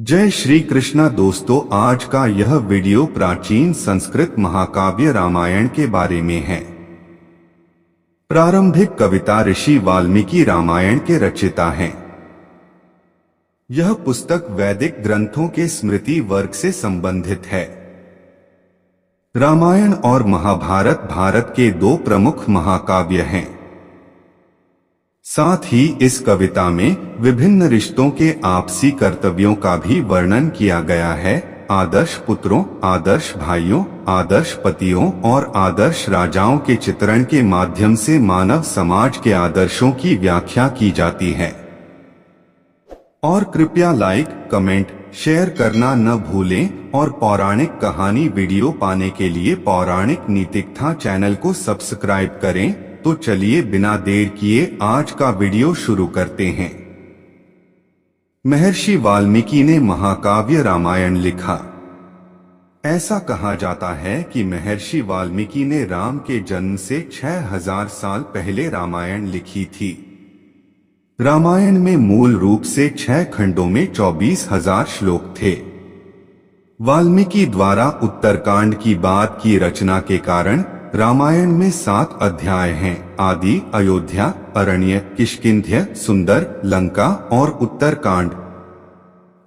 जय श्री कृष्णा दोस्तों, आज का यह वीडियो प्राचीन संस्कृत महाकाव्य रामायण के बारे में है। प्रारंभिक कविता ऋषि वाल्मीकि रामायण के रचयिता हैं। यह पुस्तक वैदिक ग्रंथों के स्मृति वर्ग से संबंधित है। रामायण और महाभारत भारत के दो प्रमुख महाकाव्य हैं। साथ ही इस कविता में विभिन्न रिश्तों के आपसी कर्तव्यों का भी वर्णन किया गया है। आदर्श पुत्रों, आदर्श भाइयों, आदर्श पतियों और आदर्श राजाओं के चित्रण के माध्यम से मानव समाज के आदर्शों की व्याख्या की जाती है। और कृपया लाइक, कमेंट, शेयर करना न भूलें और पौराणिक कहानी वीडियो पाने के लिए पौराणिक नीतिकथा चैनल को सब्सक्राइब करें। तो चलिए बिना देर किए आज का वीडियो शुरू करते हैं। महर्षि वाल्मीकि ने महाकाव्य रामायण लिखा। ऐसा कहा जाता है कि महर्षि वाल्मीकि ने राम के जन्म से 6000 साल पहले रामायण लिखी थी। रामायण में मूल रूप से 6 खंडों में 24,000 श्लोक थे। वाल्मीकि द्वारा उत्तरकांड की बात की रचना के कारण रामायण में 7 अध्याय हैं। आदि, अयोध्या, अरण्य, किष्किंध्य, सुंदर, लंका और उत्तरकांड।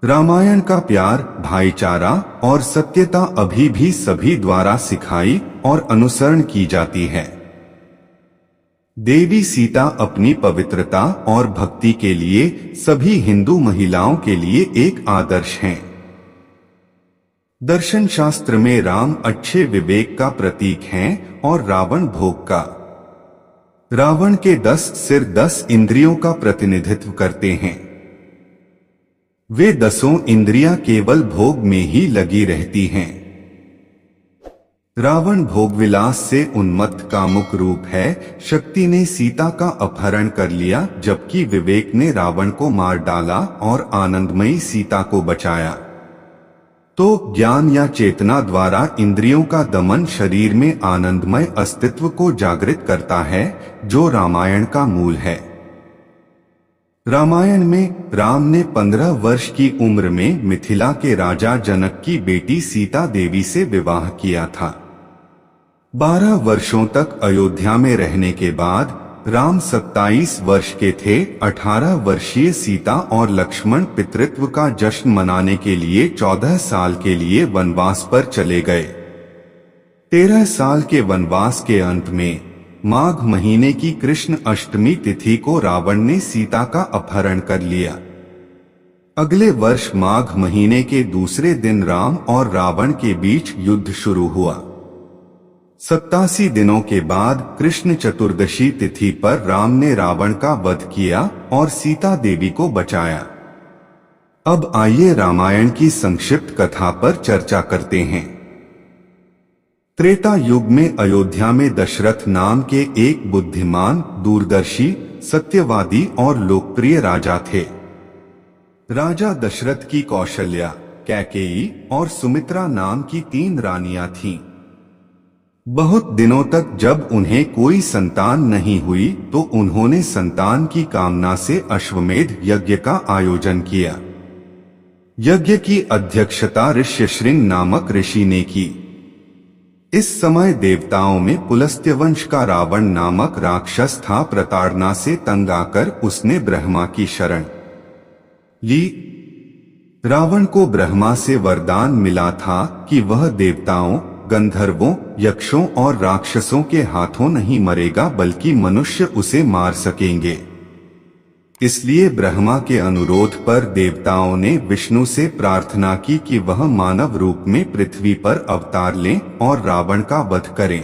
रामायण का प्यार, भाईचारा और सत्यता अभी भी सभी द्वारा सिखाई और अनुसरण की जाती है। देवी सीता अपनी पवित्रता और भक्ति के लिए सभी हिंदू महिलाओं के लिए एक आदर्श हैं। दर्शन शास्त्र में राम अच्छे विवेक का प्रतीक हैं और रावण भोग का। रावण के 10 सिर 10 इंद्रियों का प्रतिनिधित्व करते हैं। वे 10 इंद्रियां केवल भोग में ही लगी रहती हैं। रावण भोगविलास से उन्मत्त कामुक रूप है। शक्ति ने सीता का अपहरण कर लिया, जबकि विवेक ने रावण को मार डाला और आनंदमयी सीता को बचाया। तो ज्ञान या चेतना द्वारा इंद्रियों का दमन शरीर में आनंदमय अस्तित्व को जागृत करता है, जो रामायण का मूल है। रामायण में राम ने 15 वर्ष की उम्र में मिथिला के राजा जनक की बेटी सीता देवी से विवाह किया था। 12 वर्षों तक अयोध्या में रहने के बाद राम 27 वर्ष के थे। 18 वर्षीय सीता और लक्ष्मण पितृत्व का जश्न मनाने के लिए 14 साल के लिए वनवास पर चले गए। 13 साल के वनवास के अंत में माघ महीने की कृष्ण अष्टमी तिथि को रावण ने सीता का अपहरण कर लिया। अगले वर्ष माघ महीने के दूसरे दिन राम और रावण के बीच युद्ध शुरू हुआ। 87 दिनों के बाद कृष्ण चतुर्दशी तिथि पर राम ने रावण का वध किया और सीता देवी को बचाया। अब आइए रामायण की संक्षिप्त कथा पर चर्चा करते हैं। त्रेता युग में अयोध्या में दशरथ नाम के एक बुद्धिमान, दूरदर्शी, सत्यवादी और लोकप्रिय राजा थे। राजा दशरथ की कौशल्या, कैकेयी और सुमित्रा नाम की 3 रानियां थीं। बहुत दिनों तक जब उन्हें कोई संतान नहीं हुई तो उन्होंने संतान की कामना से अश्वमेध यज्ञ का आयोजन किया। यज्ञ की अध्यक्षता ऋष्यशृंग नामक ऋषि ने की। इस समय देवताओं में पुलस्त्य वंश का रावण नामक राक्षस था। प्रताड़ना से तंग आकर उसने ब्रह्मा की शरण ली। रावण को ब्रह्मा से वरदान मिला था कि वह देवताओं, गंधर्वों, यक्षों और राक्षसों के हाथों नहीं मरेगा, बल्कि मनुष्य उसे मार सकेंगे। इसलिए ब्रह्मा के अनुरोध पर देवताओं ने विष्णु से प्रार्थना की कि वह मानव रूप में पृथ्वी पर अवतार लें और रावण का वध करें।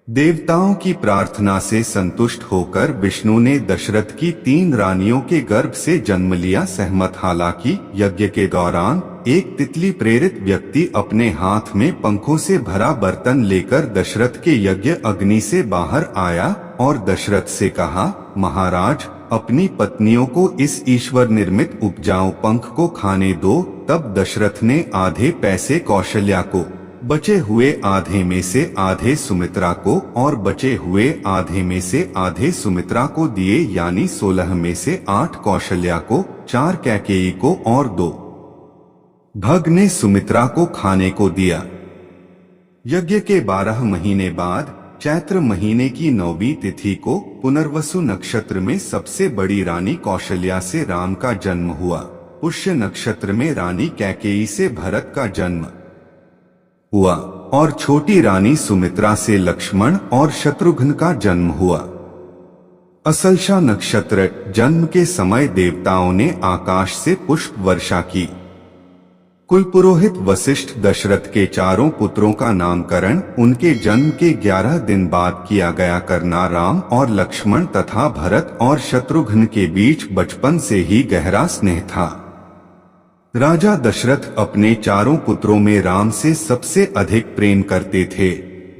देवताओं की प्रार्थना से संतुष्ट होकर विष्णु ने दशरथ की 3 रानियों के गर्भ से जन्म लिया। सहमत। हालांकि यज्ञ के दौरान एक तितली प्रेरित व्यक्ति अपने हाथ में पंखों से भरा बर्तन लेकर दशरथ के यज्ञ अग्नि से बाहर आया और दशरथ से कहा, महाराज, अपनी पत्नियों को इस ईश्वर निर्मित उपजाऊ पंख को खाने दो। तब दशरथ ने आधे पैसे कौशल्या को, बचे हुए आधे में से आधे सुमित्रा को और बचे हुए आधे में से आधे सुमित्रा को दिए, यानी 16 में से 8 कौशल्या को, 4 कैकेयी को और 2 भग ने सुमित्रा को खाने को दिया। यज्ञ के 12 महीने बाद चैत्र महीने की 9वीं तिथि को पुनर्वसु नक्षत्र में सबसे बड़ी रानी कौशल्या से राम का जन्म हुआ। पुष्य नक्षत्र में रानी कैकेयी से भरत का जन्म हुआ और छोटी रानी सुमित्रा से लक्ष्मण और शत्रुघ्न का जन्म हुआ। असलशा नक्षत्र जन्म के समय देवताओं ने आकाश से पुष्प वर्षा की। कुलपुरोहित वशिष्ठ दशरथ के चारों पुत्रों का नामकरण उनके जन्म के 11 दिन बाद किया गया करना राम और लक्ष्मण तथा भरत और शत्रुघ्न के बीच बचपन से ही गहरा स्नेह था। राजा दशरथ अपने चारों पुत्रों में राम से सबसे अधिक प्रेम करते थे।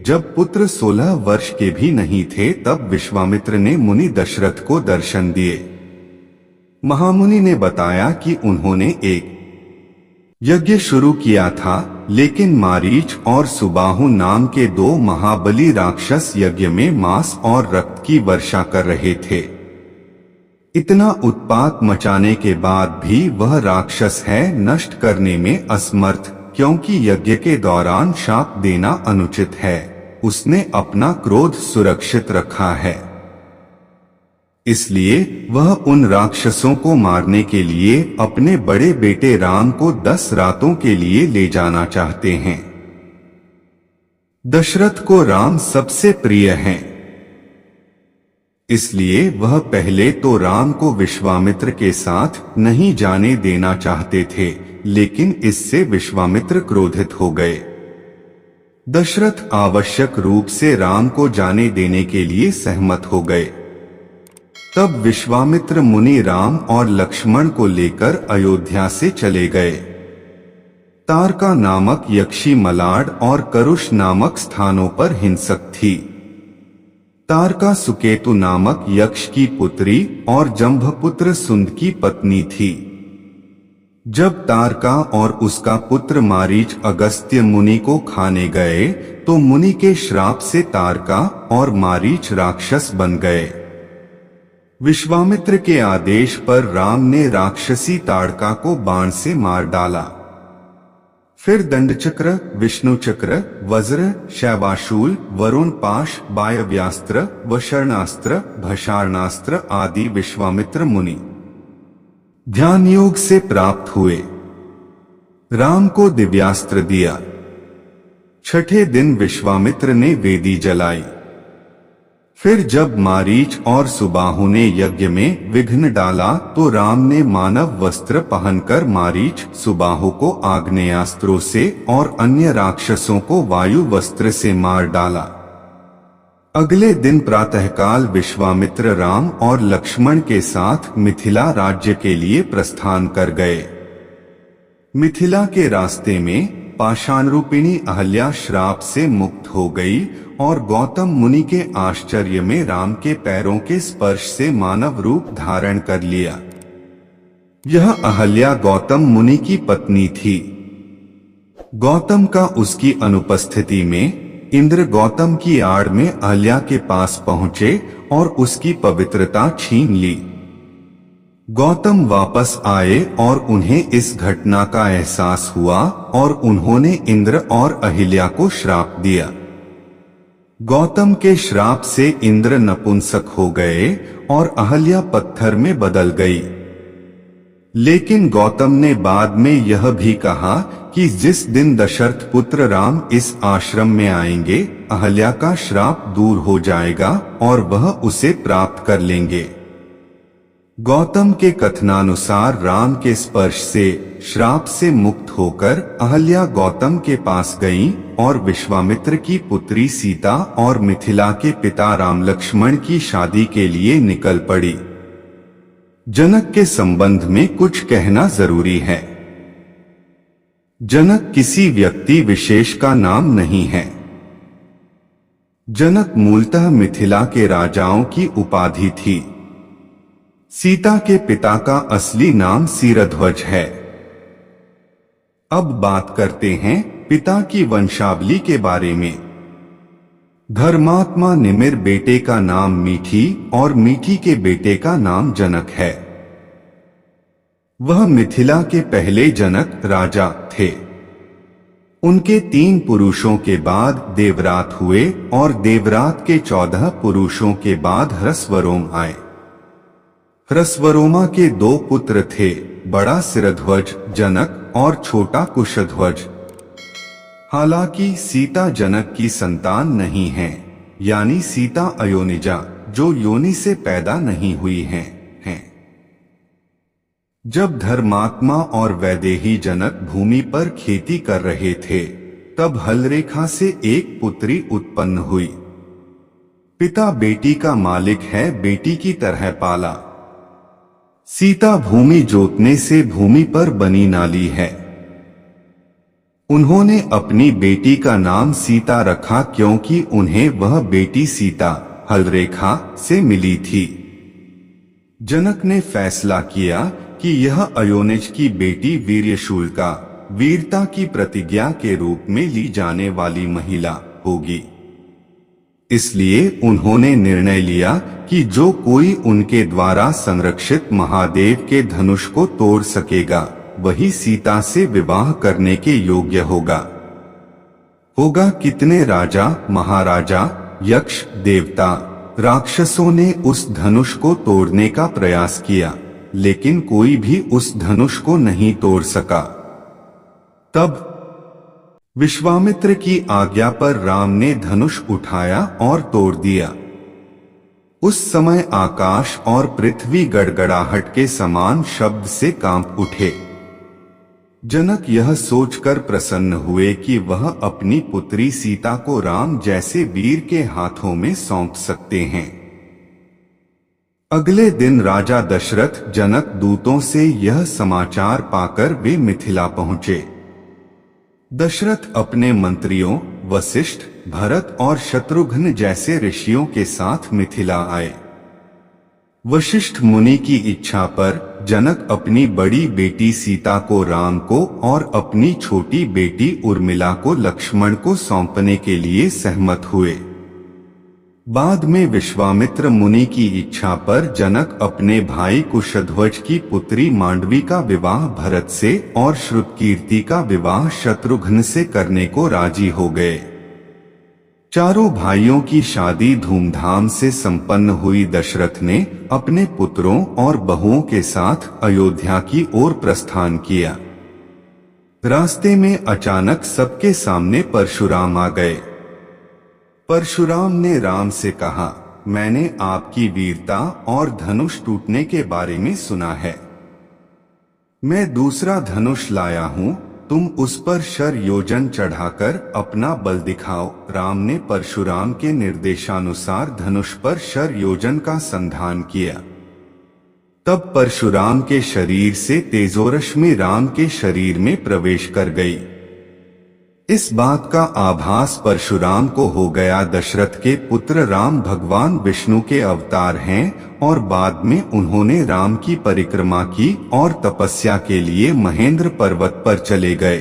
जब पुत्र 16 वर्ष के भी नहीं थे तब विश्वामित्र ने मुनि दशरथ को दर्शन दिए। महामुनि ने बताया कि उन्होंने एक यज्ञ शुरू किया था, लेकिन मारीच और सुबाहु नाम के 2 महाबली राक्षस यज्ञ में मांस और रक्त की वर्षा कर रहे थे। इतना उत्पात मचाने के बाद भी वह राक्षस है नष्ट करने में असमर्थ, क्योंकि यज्ञ के दौरान शाप देना अनुचित है। उसने अपना क्रोध सुरक्षित रखा है, इसलिए वह उन राक्षसों को मारने के लिए अपने बड़े बेटे राम को 10 रातों के लिए ले जाना चाहते हैं। दशरथ को राम सबसे प्रिय हैं, इसलिए वह पहले तो राम को विश्वामित्र के साथ नहीं जाने देना चाहते थे, लेकिन इससे विश्वामित्र क्रोधित हो गए। दशरथ आवश्यक रूप से राम को जाने देने के लिए सहमत हो गए। तब विश्वामित्र मुनि राम और लक्ष्मण को लेकर अयोध्या से चले गए। तारका नामक यक्षी मलाड और करुष नामक स्थानों पर हिंसक थी। तारका सुकेतु नामक यक्ष की पुत्री और जंभपुत्र सुंद की पत्नी थी। जब तारका और उसका पुत्र मारीच अगस्त्य मुनि को खाने गए तो मुनि के श्राप से तारका और मारीच राक्षस बन गए। विश्वामित्र के आदेश पर राम ने राक्षसी ताड़का को बाण से मार डाला। फिर दंडचक्र, विष्णुचक्र, वज्र, शैवाशूल, वरुण पाश, वायव्यास्त्र, वशर्णास्त्र, भषारणास्त्र आदि विश्वामित्र मुनि ध्यान योग से प्राप्त हुए। राम को दिव्यास्त्र दिया। छठे दिन विश्वामित्र ने वेदी जलाई। फिर जब मारीच और सुबाहु ने यज्ञ में विघ्न डाला तो राम ने मानव वस्त्र पहनकर मारीच, सुबाहु को आग्नेयास्त्रों से और अन्य राक्षसों को वायु वस्त्र से मार डाला। अगले दिन प्रातःकाल विश्वामित्र राम और लक्ष्मण के साथ मिथिला राज्य के लिए प्रस्थान कर गए। मिथिला के रास्ते में पाषाण रूपिणी अहल्या श्राप से मुक्त हो गई और गौतम मुनि के आश्चर्य में राम के पैरों के स्पर्श से मानव रूप धारण कर लिया। यह अहल्या गौतम मुनि की पत्नी थी। गौतम का उसकी अनुपस्थिति में इंद्र गौतम की आड़ में अहल्या के पास पहुंचे और उसकी पवित्रता छीन ली। गौतम वापस आए और उन्हें इस घटना का एहसास हुआ और उन्होंने इंद्र और अहिल्या को श्राप दिया। गौतम के श्राप से इंद्र नपुंसक हो गए और अहल्या पत्थर में बदल गई। लेकिन गौतम ने बाद में यह भी कहा कि जिस दिन दशरथ पुत्र राम इस आश्रम में आएंगे, अहल्या का श्राप दूर हो जाएगा और वह उसे प्राप्त कर लेंगे। गौतम के कथनानुसार राम के स्पर्श से श्राप से मुक्त होकर अहल्या गौतम के पास गईं और विश्वामित्र की पुत्री सीता और मिथिला के पिता राम लक्ष्मण की शादी के लिए निकल पड़ी। जनक के संबंध में कुछ कहना जरूरी है। जनक किसी व्यक्ति विशेष का नाम नहीं है। जनक मूलतः मिथिला के राजाओं की उपाधि थी। सीता के पिता का असली नाम सीरध्वज है। अब बात करते हैं पिता की वंशावली के बारे में। धर्मात्मा निमिर बेटे का नाम मीठी और मीठी के बेटे का नाम जनक है। वह मिथिला के पहले जनक राजा थे। उनके 3 पुरुषों के बाद देवरात हुए और देवरात के 14 पुरुषों के बाद ह्रस्वरोम आए। ह्रस्वरोमा के 2 पुत्र थे, बड़ा सिरध्वज जनक और छोटा कुशध्वज। हालांकि सीता जनक की संतान नहीं है, यानी सीता अयोनिजा, जो योनि से पैदा नहीं हुई हैं। जब धर्मात्मा और वैदेही जनक भूमि पर खेती कर रहे थे, तब हलरेखा से एक पुत्री उत्पन्न हुई। पिता बेटी का मालिक है, बेटी की तरह पाला। सीता भूमि जोतने से भूमि पर बनी नाली है। उन्होंने अपनी बेटी का नाम सीता रखा क्योंकि उन्हें वह बेटी सीता हलरेखा से मिली थी। जनक ने फैसला किया कि यह अयोनिज की बेटी वीर्यशूलिका, वीरता की प्रतिज्ञा के रूप में ली जाने वाली महिला होगी। इसलिए उन्होंने निर्णय लिया कि जो कोई उनके द्वारा संरक्षित महादेव के धनुष को तोड़ सकेगा, वही सीता से विवाह करने के योग्य होगा। कितने राजा, महाराजा, यक्ष, देवता, राक्षसों ने उस धनुष को तोड़ने का प्रयास किया, लेकिन कोई भी उस धनुष को नहीं तोड़ सका। तब विश्वामित्र की आज्ञा पर राम ने धनुष उठाया और तोड़ दिया। उस समय आकाश और पृथ्वी गड़गड़ाहट के समान शब्द से कांप उठे। जनक यह सोचकर प्रसन्न हुए कि वह अपनी पुत्री सीता को राम जैसे वीर के हाथों में सौंप सकते हैं। अगले दिन राजा दशरथ जनक दूतों से यह समाचार पाकर वे मिथिला पहुंचे। दशरथ अपने मंत्रियों वशिष्ठ, भरत और शत्रुघ्न जैसे ऋषियों के साथ मिथिला आए। वशिष्ठ मुनि की इच्छा पर जनक अपनी बड़ी बेटी सीता को राम को और अपनी छोटी बेटी उर्मिला को लक्ष्मण को सौंपने के लिए सहमत हुए। बाद में विश्वामित्र मुनि की इच्छा पर जनक अपने भाई कुशध्वज की पुत्री मांडवी का विवाह भरत से और श्रुतकीर्ति का विवाह शत्रुघ्न से करने को राजी हो गए। चारों भाइयों की शादी धूमधाम से संपन्न हुई। दशरथ ने अपने पुत्रों और बहुओं के साथ अयोध्या की ओर प्रस्थान किया। रास्ते में अचानक सबके सामने परशुराम आ गए। परशुराम ने राम से कहा, मैंने आपकी वीरता और धनुष टूटने के बारे में सुना है। मैं दूसरा धनुष लाया हूं, तुम उस पर शर योजन चढ़ाकर अपना बल दिखाओ। राम ने परशुराम के निर्देशानुसार धनुष पर शर योजन का संधान किया। तब परशुराम के शरीर से तेजोरश्मि राम के शरीर में प्रवेश कर गई। इस बात का आभास परशुराम को हो गया दशरथ के पुत्र राम भगवान विष्णु के अवतार हैं और बाद में उन्होंने राम की परिक्रमा की और तपस्या के लिए महेंद्र पर्वत पर चले गए।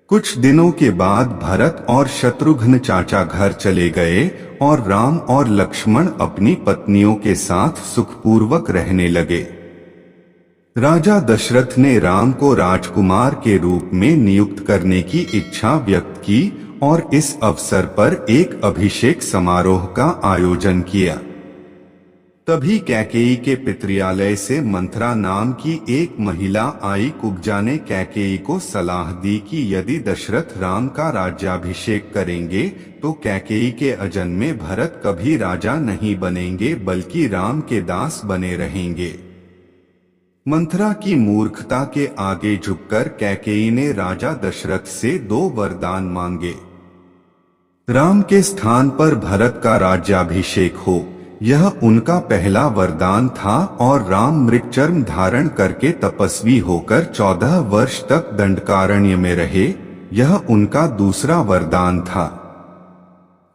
कुछ दिनों के बाद भरत और शत्रुघ्न चाचा घर चले गए और राम और लक्ष्मण अपनी पत्नियों के साथ सुखपूर्वक रहने लगे। राजा दशरथ ने राम को राजकुमार के रूप में नियुक्त करने की इच्छा व्यक्त की और इस अवसर पर एक अभिषेक समारोह का आयोजन किया। तभी कैकेयी के पितृयालय से मंथरा नाम की एक महिला आई। कुब्जा ने कैकेयी को सलाह दी कि यदि दशरथ राम का राज्याभिषेक करेंगे तो कैकेयी के अजन्मे भरत कभी राजा नहीं बनेंगे बल्कि राम के दास बने रहेंगे। मंथरा की मूर्खता के आगे झुककर कैकेयी ने राजा दशरथ से 2 वरदान मांगे। राम के स्थान पर भरत का राज्याभिषेक हो, यह उनका पहला वरदान था, और राम मृगचर्म धारण करके तपस्वी होकर 14 वर्ष तक दंडकारण्य में रहे, यह उनका दूसरा वरदान था।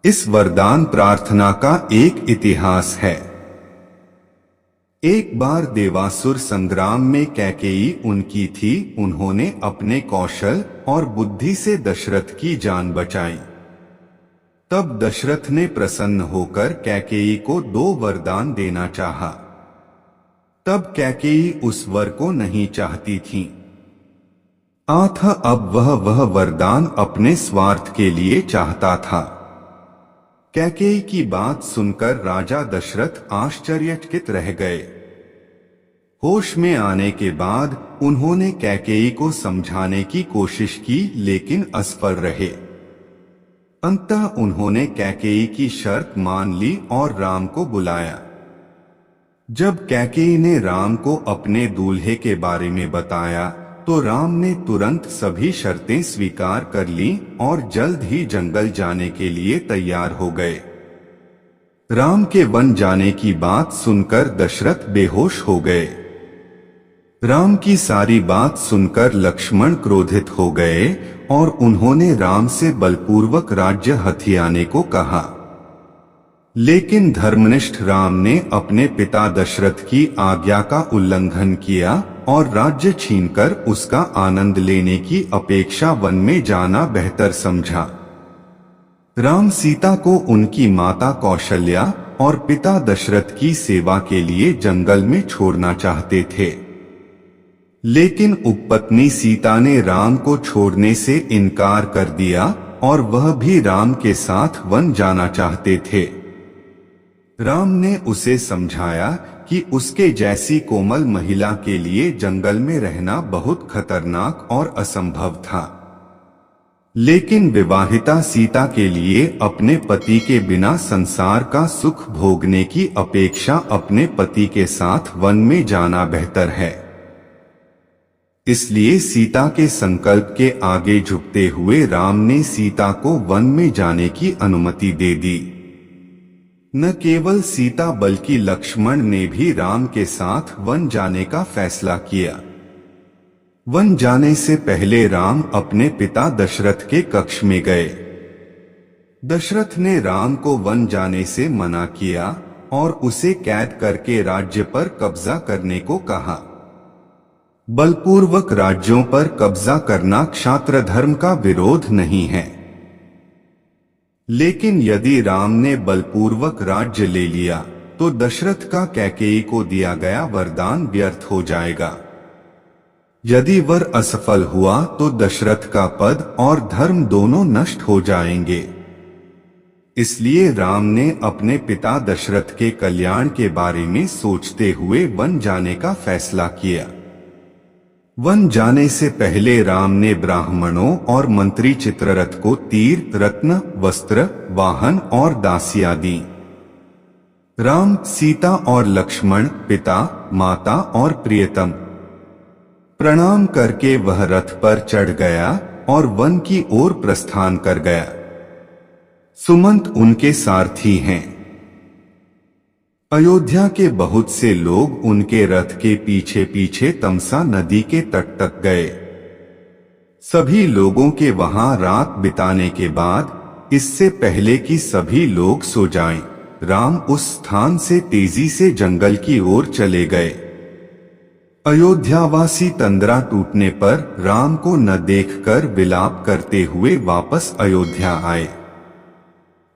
इस वरदान प्रार्थना का एक इतिहास है। एक बार देवासुर संग्राम में कैकेयी उनकी थी। उन्होंने अपने कौशल और बुद्धि से दशरथ की जान बचाई। तब दशरथ ने प्रसन्न होकर कैकेयी को 2 वरदान देना चाहा। तब कैकेयी उस वर को नहीं चाहती थी। था अब वह वरदान अपने स्वार्थ के लिए चाहता था। कैकेयी की बात सुनकर राजा दशरथ आश्चर्यचकित रह गए। होश में आने के बाद उन्होंने कैकेयी को समझाने की कोशिश की, लेकिन असफल रहे। अंततः उन्होंने कैकेयी की शर्त मान ली और राम को बुलाया। जब कैकेयी ने राम को अपने दूल्हे के बारे में बताया तो राम ने तुरंत सभी शर्तें स्वीकार कर लीं और जल्द ही जंगल जाने के लिए तैयार हो गए। राम के वन जाने की बात सुनकर दशरथ बेहोश हो गए। राम की सारी बात सुनकर लक्ष्मण क्रोधित हो गए और उन्होंने राम से बलपूर्वक राज्य हथियाने को कहा। लेकिन धर्मनिष्ठ राम ने अपने पिता दशरथ की आज्ञा का उल्लंघन किया और राज्य छीनकर उसका आनंद लेने की अपेक्षा वन में जाना बेहतर समझा। राम सीता को उनकी माता कौशल्या और पिता दशरथ की सेवा के लिए जंगल में छोड़ना चाहते थे, लेकिन उपपत्नी सीता ने राम को छोड़ने से इनकार कर दिया और वह भी राम के साथ वन जाना चाहते थे। राम ने उसे समझाया कि उसके जैसी कोमल महिला के लिए जंगल में रहना बहुत खतरनाक और असंभव था, लेकिन विवाहिता सीता के लिए अपने पति के बिना संसार का सुख भोगने की अपेक्षा अपने पति के साथ वन में जाना बेहतर है। इसलिए सीता के संकल्प के आगे झुकते हुए राम ने सीता को वन में जाने की अनुमति दे दी। न केवल सीता बल्कि लक्ष्मण ने भी राम के साथ वन जाने का फैसला किया। वन जाने से पहले राम अपने पिता दशरथ के कक्ष में गए। दशरथ ने राम को वन जाने से मना किया और उसे कैद करके राज्य पर कब्जा करने को कहा। बलपूर्वक राज्यों पर कब्जा करना क्षात्र धर्म का विरोध नहीं है, लेकिन यदि राम ने बलपूर्वक राज्य ले लिया तो दशरथ का कैकेयी को दिया गया वरदान व्यर्थ हो जाएगा। यदि वर असफल हुआ तो दशरथ का पद और धर्म दोनों नष्ट हो जाएंगे। इसलिए राम ने अपने पिता दशरथ के कल्याण के बारे में सोचते हुए वन जाने का फैसला किया। वन जाने से पहले राम ने ब्राह्मणों और मंत्री चित्ररथ को तीर, रत्न, वस्त्र, वाहन और दासियां दी। राम, सीता और लक्ष्मण पिता, माता और प्रियतम प्रणाम करके वह रथ पर चढ़ गया और वन की ओर प्रस्थान कर गया। सुमंत उनके सारथी हैं। अयोध्या के बहुत से लोग उनके रथ के पीछे पीछे तमसा नदी के तट तक गए। सभी लोगों के वहां रात बिताने के बाद, इससे पहले कि सभी लोग सो जाएं, राम उस स्थान से तेजी से जंगल की ओर चले गए। अयोध्यावासी तंद्रा टूटने पर राम को न देखकर विलाप करते हुए वापस अयोध्या आए।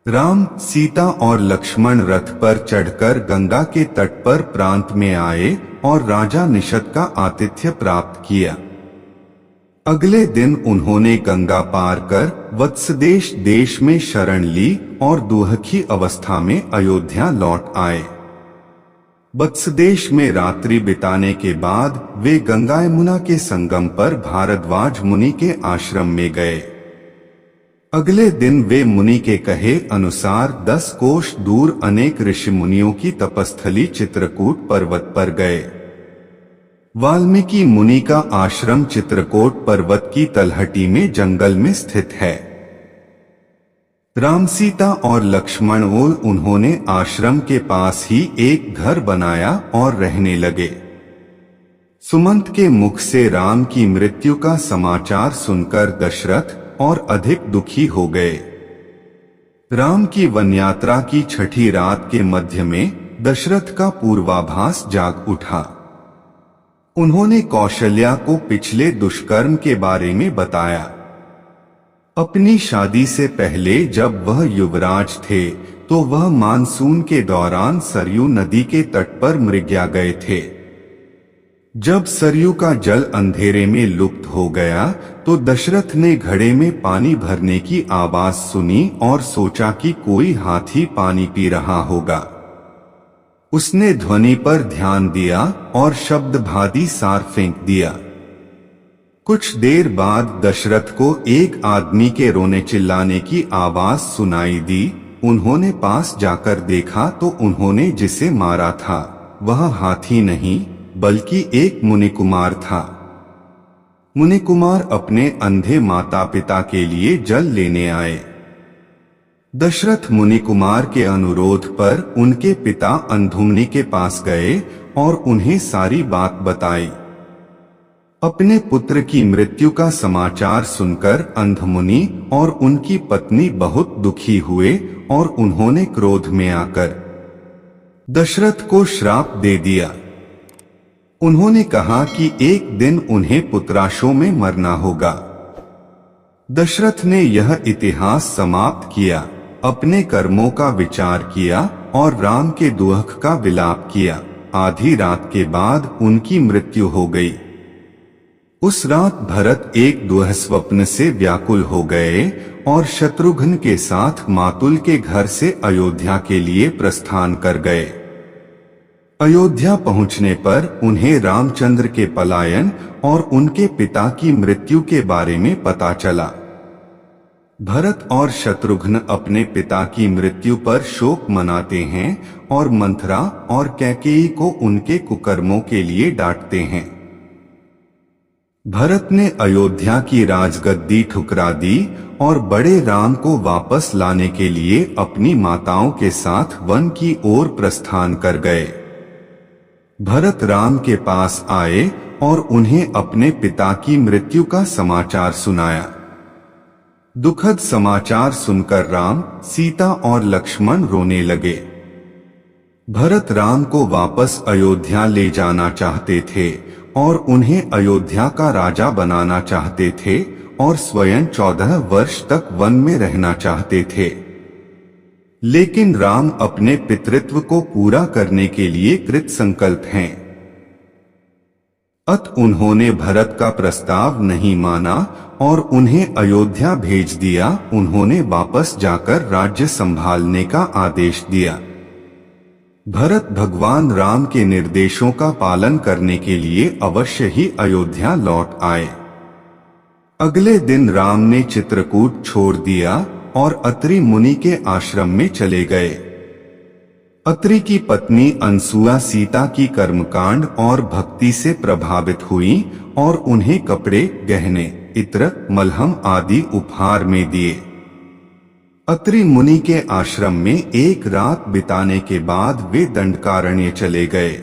राम, सीता और लक्ष्मण रथ पर चढ़कर गंगा के तट पर प्रांत में आए और राजा निषद का आतिथ्य प्राप्त किया। अगले दिन उन्होंने गंगा पार कर वत्सदेश देश में शरण ली और दुहखी अवस्था में अयोध्या लौट आए। वत्सदेश में रात्रि बिताने के बाद वे गंगा यमुना के संगम पर भारद्वाज मुनि के आश्रम में गए। अगले दिन वे मुनि के कहे अनुसार 10 कोश दूर अनेक ऋषि मुनियों की तपस्थली चित्रकूट पर्वत पर गए। वाल्मीकि मुनि का आश्रम चित्रकूट पर्वत की तलहटी में जंगल में स्थित है। राम, सीता और लक्ष्मण उन्होंने आश्रम के पास ही एक घर बनाया और रहने लगे। सुमंत के मुख से राम की मृत्यु का समाचार सुनकर दशरथ और अधिक दुखी हो गए। राम की वन यात्रा की छठी रात के मध्य में दशरथ का पूर्वाभास जाग उठा। उन्होंने कौशल्या को पिछले दुष्कर्म के बारे में बताया। अपनी शादी से पहले जब वह युवराज थे तो वह मानसून के दौरान सरयू नदी के तट पर मृग्या गए थे। जब सरयू का जल अंधेरे में लुप्त हो गया तो दशरथ ने घड़े में पानी भरने की आवाज सुनी और सोचा कि कोई हाथी पानी पी रहा होगा। उसने ध्वनि पर ध्यान दिया और शब्द भादी सार फेंक दिया। कुछ देर बाद दशरथ को एक आदमी के रोने चिल्लाने की आवाज सुनाई दी। उन्होंने पास जाकर देखा तो उन्होंने जिसे मारा था वह हाथी नहीं बल्कि एक मुनि कुमार था। मुनि कुमार अपने अंधे माता पिता के लिए जल लेने आए। दशरथ मुनि कुमार के अनुरोध पर उनके पिता अंधुमनि के पास गए और उन्हें सारी बात बताई। अपने पुत्र की मृत्यु का समाचार सुनकर अंधमुनि और उनकी पत्नी बहुत दुखी हुए और उन्होंने क्रोध में आकर दशरथ को श्राप दे दिया। उन्होंने कहा कि एक दिन उन्हें पुत्राशों में मरना होगा। दशरथ ने यह इतिहास समाप्त किया, अपने कर्मों का विचार किया और राम के दुख का विलाप किया। आधी रात के बाद उनकी मृत्यु हो गई। उस रात भरत एक दुःस्वप्न से व्याकुल हो गए और शत्रुघ्न के साथ मातुल के घर से अयोध्या के लिए प्रस्थान कर गए। अयोध्या पहुंचने पर उन्हें रामचंद्र के पलायन और उनके पिता की मृत्यु के बारे में पता चला। भरत और शत्रुघ्न अपने पिता की मृत्यु पर शोक मनाते हैं और मंथरा और कैकेयी को उनके कुकर्मों के लिए डांटते हैं। भरत ने अयोध्या की राजगद्दी ठुकरा दी और बड़े राम को वापस लाने के लिए अपनी माताओं के साथ वन की ओर प्रस्थान कर गए। भरत राम के पास आए और उन्हें अपने पिता की मृत्यु का समाचार सुनाया। दुखद समाचार सुनकर राम, सीता और लक्ष्मण रोने लगे। भरत राम को वापस अयोध्या ले जाना चाहते थे और उन्हें अयोध्या का राजा बनाना चाहते थे और स्वयं 14 वर्ष तक वन में रहना चाहते थे। लेकिन राम अपने पितृत्व को पूरा करने के लिए कृत संकल्प हैं। अत उन्होंने भरत का प्रस्ताव नहीं माना और उन्हें अयोध्या भेज दिया। उन्होंने वापस जाकर राज्य संभालने का आदेश दिया। भरत भगवान राम के निर्देशों का पालन करने के लिए अवश्य ही अयोध्या लौट आए। अगले दिन राम ने चित्रकूट छोड़ दिया और अत्रि मुनि के आश्रम में चले गए। अत्रि की पत्नी अनसुया सीता की कर्मकांड और भक्ति से प्रभावित हुई और उन्हें कपड़े, गहने, इत्र, मलहम आदि उपहार में दिए। अत्रि मुनि के आश्रम में एक रात बिताने के बाद वे दंडकारण्य चले गए।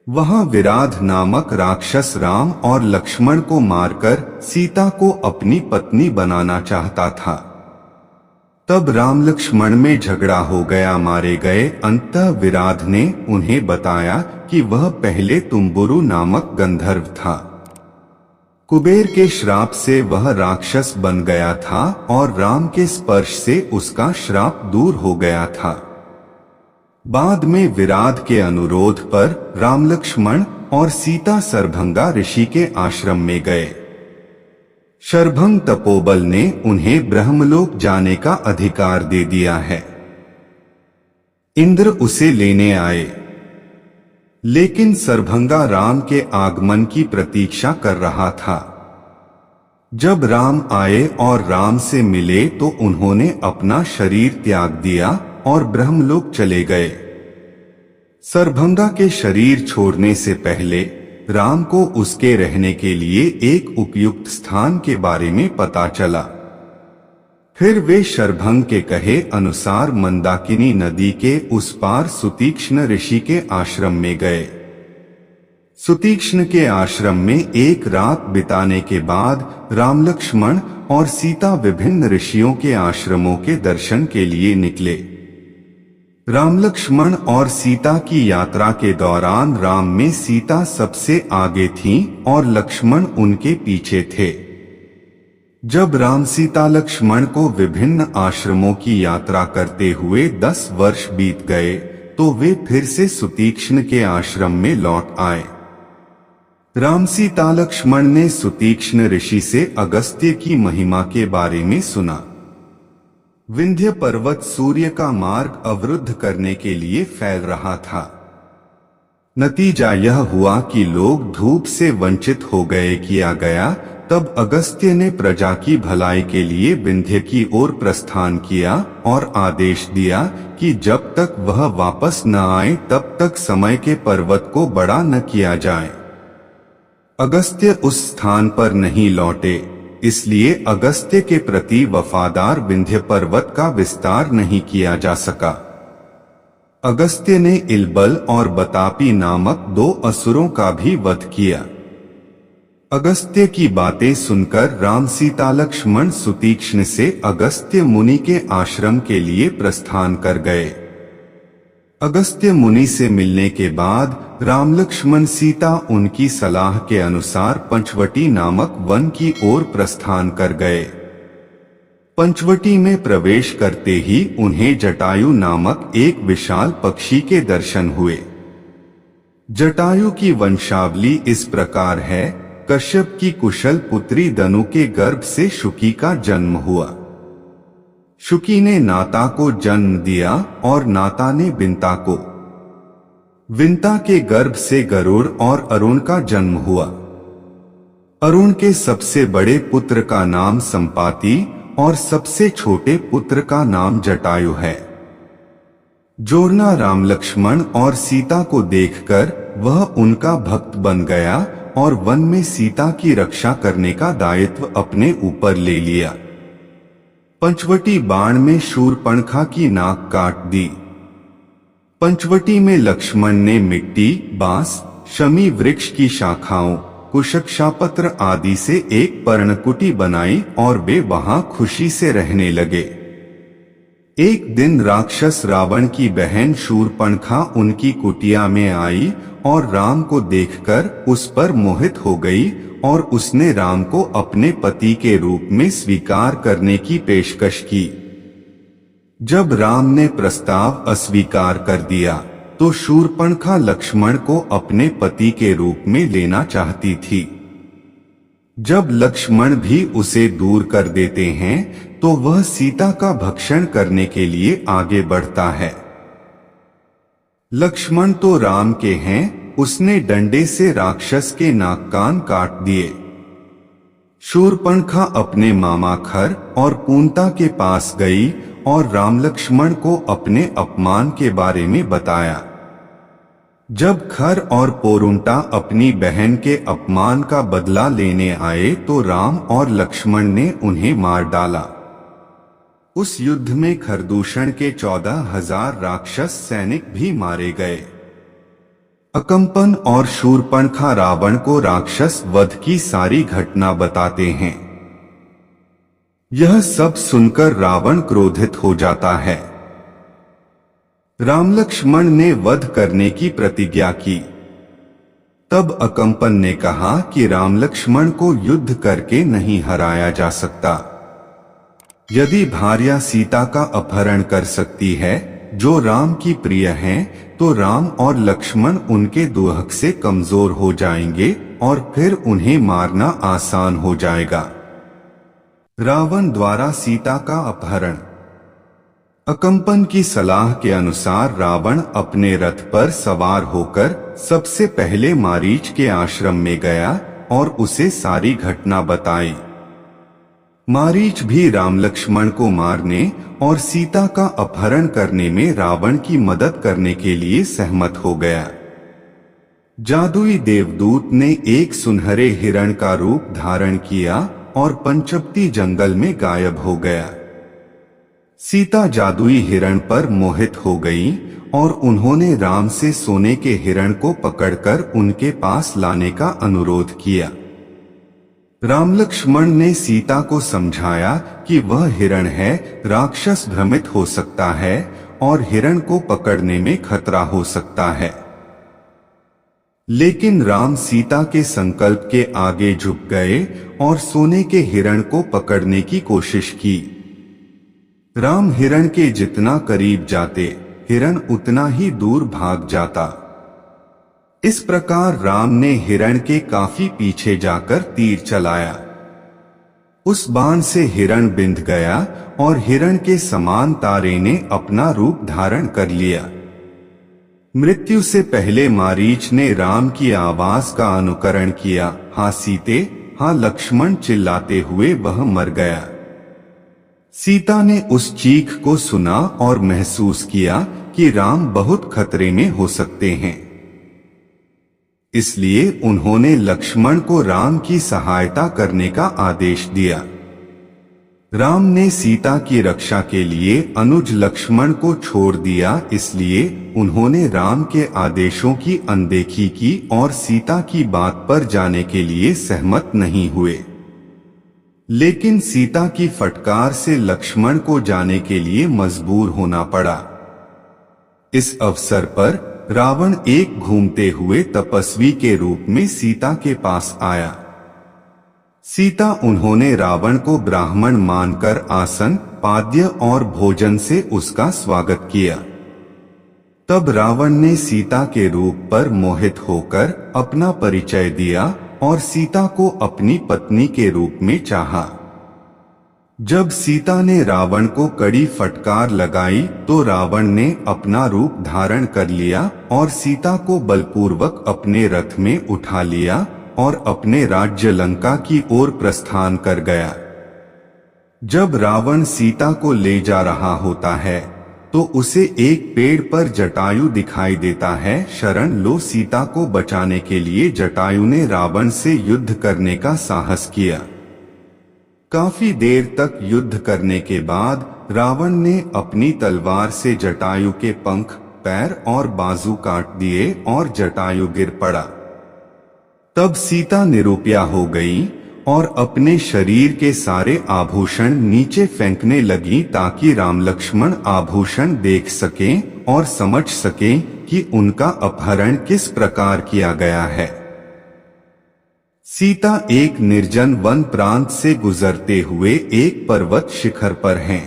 वहां विराध नामक राक्षस राम और लक्ष्मण को मारकर सीता को अपनी पत्नी बनाना चाहता था। तब राम लक्ष्मण में झगड़ा हो गया, मारे गए। अंततः विराध ने उन्हें बताया कि वह पहले तुम्बुरु नामक गंधर्व था। कुबेर के श्राप से वह राक्षस बन गया था और राम के स्पर्श से उसका श्राप दूर हो गया था। बाद में विराध के अनुरोध पर राम लक्ष्मण और सीता सरभंगा ऋषि के आश्रम में गए। शरभंग तपोबल ने उन्हें ब्रह्मलोक जाने का अधिकार दे दिया है। इंद्र उसे लेने आए, लेकिन सरभंगा राम के आगमन की प्रतीक्षा कर रहा था। जब राम आए और राम से मिले तो उन्होंने अपना शरीर त्याग दिया और ब्रह्मलोक चले गए। सरभंगा के शरीर छोड़ने से पहले राम को उसके रहने के लिए एक उपयुक्त स्थान के बारे में पता चला। फिर वे शरभंग के कहे अनुसार मंदाकिनी नदी के उस पार सुतीक्ष्ण ऋषि के आश्रम में गए। सुतीक्ष्ण के आश्रम में एक रात बिताने के बाद राम लक्ष्मण और सीता विभिन्न ऋषियों के आश्रमों के दर्शन के लिए निकले। राम लक्ष्मण और सीता की यात्रा के दौरान राम में सीता सबसे आगे थीं और लक्ष्मण उनके पीछे थे। जब राम सीता लक्ष्मण को विभिन्न आश्रमों की यात्रा करते हुए 10 वर्ष बीत गए तो वे फिर से सुतीक्ष्ण के आश्रम में लौट आए। राम सीता लक्ष्मण ने सुतीक्ष्ण ऋषि से अगस्त्य की महिमा के बारे में सुना। विंध्य पर्वत सूर्य का मार्ग अवरुद्ध करने के लिए फैल रहा था। नतीजा यह हुआ कि लोग धूप से वंचित हो गए। किया गया तब अगस्त्य ने प्रजा की भलाई के लिए विंध्य की ओर प्रस्थान किया और आदेश दिया कि जब तक वह वापस न आए तब तक समय के पर्वत को बड़ा न किया जाए। अगस्त्य उस स्थान पर नहीं लौटे, इसलिए अगस्त्य के प्रति वफादार विंध्य पर्वत का विस्तार नहीं किया जा सका। अगस्त्य ने इलबल और बतापी नामक 2 असुरों का भी वध किया। अगस्त्य की बातें सुनकर राम सीता लक्ष्मण सुतीक्ष्ण से अगस्त्य मुनि के आश्रम के लिए प्रस्थान कर गए। अगस्त्य मुनि से मिलने के बाद राम लक्ष्मण सीता उनकी सलाह के अनुसार पंचवटी नामक वन की ओर प्रस्थान कर गए। पंचवटी में प्रवेश करते ही उन्हें जटायु नामक एक विशाल पक्षी के दर्शन हुए। जटायु की वंशावली इस प्रकार है। कश्यप की कुशल पुत्री दनु के गर्भ से शुकी का जन्म हुआ। शुकी ने नाता को जन्म दिया और नाता ने विंता को। विंता के गर्भ से गरुड़ और अरुण का जन्म हुआ। अरुण के सबसे बड़े पुत्र का नाम संपाति और सबसे छोटे पुत्र का नाम जटायु है। जोरना राम लक्ष्मण और सीता को देखकर वह उनका भक्त बन गया और वन में सीता की रक्षा करने का दायित्व अपने ऊपर ले लिया। पंचवटी बाण में शूर्पणखा की नाक काट दी। पंचवटी में लक्ष्मण ने मिट्टी, बांस, शमी वृक्ष की शाखाओं, कुशक्षापत्र आदि से एक पर्णकुटी बनाई और वे वहां खुशी से रहने लगे। एक दिन राक्षस रावण की बहन शूर्पणखा उनकी कुटिया में आई और राम को देखकर उस पर मोहित हो गई और उसने राम को अपने पति के रूप में स्वीकार करने की पेशकश की। जब राम ने प्रस्ताव अस्वीकार कर दिया तो शूर्पणखा लक्ष्मण को अपने पति के रूप में लेना चाहती थी। जब लक्ष्मण भी उसे दूर कर देते हैं तो वह सीता का भक्षण करने के लिए आगे बढ़ता है। लक्ष्मण तो राम के हैं, उसने डंडे से राक्षस के नाक कान काट दिए। शूर्पणखा अपने मामा खर और पूंता के पास गई और राम लक्ष्मण को अपने अपमान के बारे में बताया। जब खर और पोरुंटा अपनी बहन के अपमान का बदला लेने आए तो राम और लक्ष्मण ने उन्हें मार डाला। उस युद्ध में खरदूषण के 14,000 राक्षस सैनिक भी मारे गए। अकंपन और शूर्पणखा रावण को राक्षस वध की सारी घटना बताते हैं। यह सब सुनकर रावण क्रोधित हो जाता है। राम लक्ष्मण ने वध करने की प्रतिज्ञा की। तब अकंपन ने कहा कि राम लक्ष्मण को युद्ध करके नहीं हराया जा सकता। यदि भार्या सीता का अपहरण कर सकती है जो राम की प्रिय हैं, तो राम और लक्ष्मण उनके दुहक से कमजोर हो जाएंगे और फिर उन्हें मारना आसान हो जाएगा। रावण द्वारा सीता का अपहरण। अकंपन की सलाह के अनुसार रावण अपने रथ पर सवार होकर सबसे पहले मारीच के आश्रम में गया और उसे सारी घटना बताई। मारीच भी राम लक्ष्मण को मारने और सीता का अपहरण करने में रावण की मदद करने के लिए सहमत हो गया। जादुई देवदूत ने एक सुनहरे हिरण का रूप धारण किया और पंचवटी जंगल में गायब हो गया। सीता जादुई हिरण पर मोहित हो गई और उन्होंने राम से सोने के हिरण को पकड़कर उनके पास लाने का अनुरोध किया। राम लक्ष्मण ने सीता को समझाया कि वह हिरण है, राक्षस भ्रमित हो सकता है और हिरण को पकड़ने में खतरा हो सकता है। लेकिन राम सीता के संकल्प के आगे झुक गए और सोने के हिरण को पकड़ने की कोशिश की। राम हिरण के जितना करीब जाते, हिरण उतना ही दूर भाग जाता। इस प्रकार राम ने हिरण के काफी पीछे जाकर तीर चलाया। उस बाण से हिरण बिंध गया और हिरण के समान तारे ने अपना रूप धारण कर लिया। मृत्यु से पहले मारीच ने राम की आवाज का अनुकरण किया, हाँ सीते, हाँ लक्ष्मण चिल्लाते हुए वह मर गया। सीता ने उस चीख को सुना और महसूस किया कि राम बहुत खतरे में हो सकते हैं। इसलिए उन्होंने लक्ष्मण को राम की सहायता करने का आदेश दिया। राम ने सीता की रक्षा के लिए अनुज लक्ष्मण को छोड़ दिया, इसलिए उन्होंने राम के आदेशों की अनदेखी की और सीता की बात पर जाने के लिए सहमत नहीं हुए। लेकिन सीता की फटकार से लक्ष्मण को जाने के लिए मजबूर होना पड़ा। इस अवसर पर रावण एक घूमते हुए तपस्वी के रूप में सीता के पास आया। सीता उन्होंने रावण को ब्राह्मण मानकर आसन, पाद्य और भोजन से उसका स्वागत किया। तब रावण ने सीता के रूप पर मोहित होकर अपना परिचय दिया और सीता को अपनी पत्नी के रूप में चाहा। जब सीता ने रावण को कड़ी फटकार लगाई तो रावण ने अपना रूप धारण कर लिया और सीता को बलपूर्वक अपने रथ में उठा लिया और अपने राज्य लंका की ओर प्रस्थान कर गया। जब रावण सीता को ले जा रहा होता है तो उसे एक पेड़ पर जटायु दिखाई देता है। शरण लो, सीता को बचाने के लिए जटायु ने रावण से युद्ध करने का साहस किया। काफी देर तक युद्ध करने के बाद रावण ने अपनी तलवार से जटायु के पंख, पैर और बाजू काट दिए और जटायु गिर पड़ा। तब सीता निरुपया हो गई और अपने शरीर के सारे आभूषण नीचे फेंकने लगी ताकि राम लक्ष्मण आभूषण देख सकें और समझ सकें कि उनका अपहरण किस प्रकार किया गया है। सीता एक निर्जन वन प्रांत से गुजरते हुए एक पर्वत शिखर पर हैं।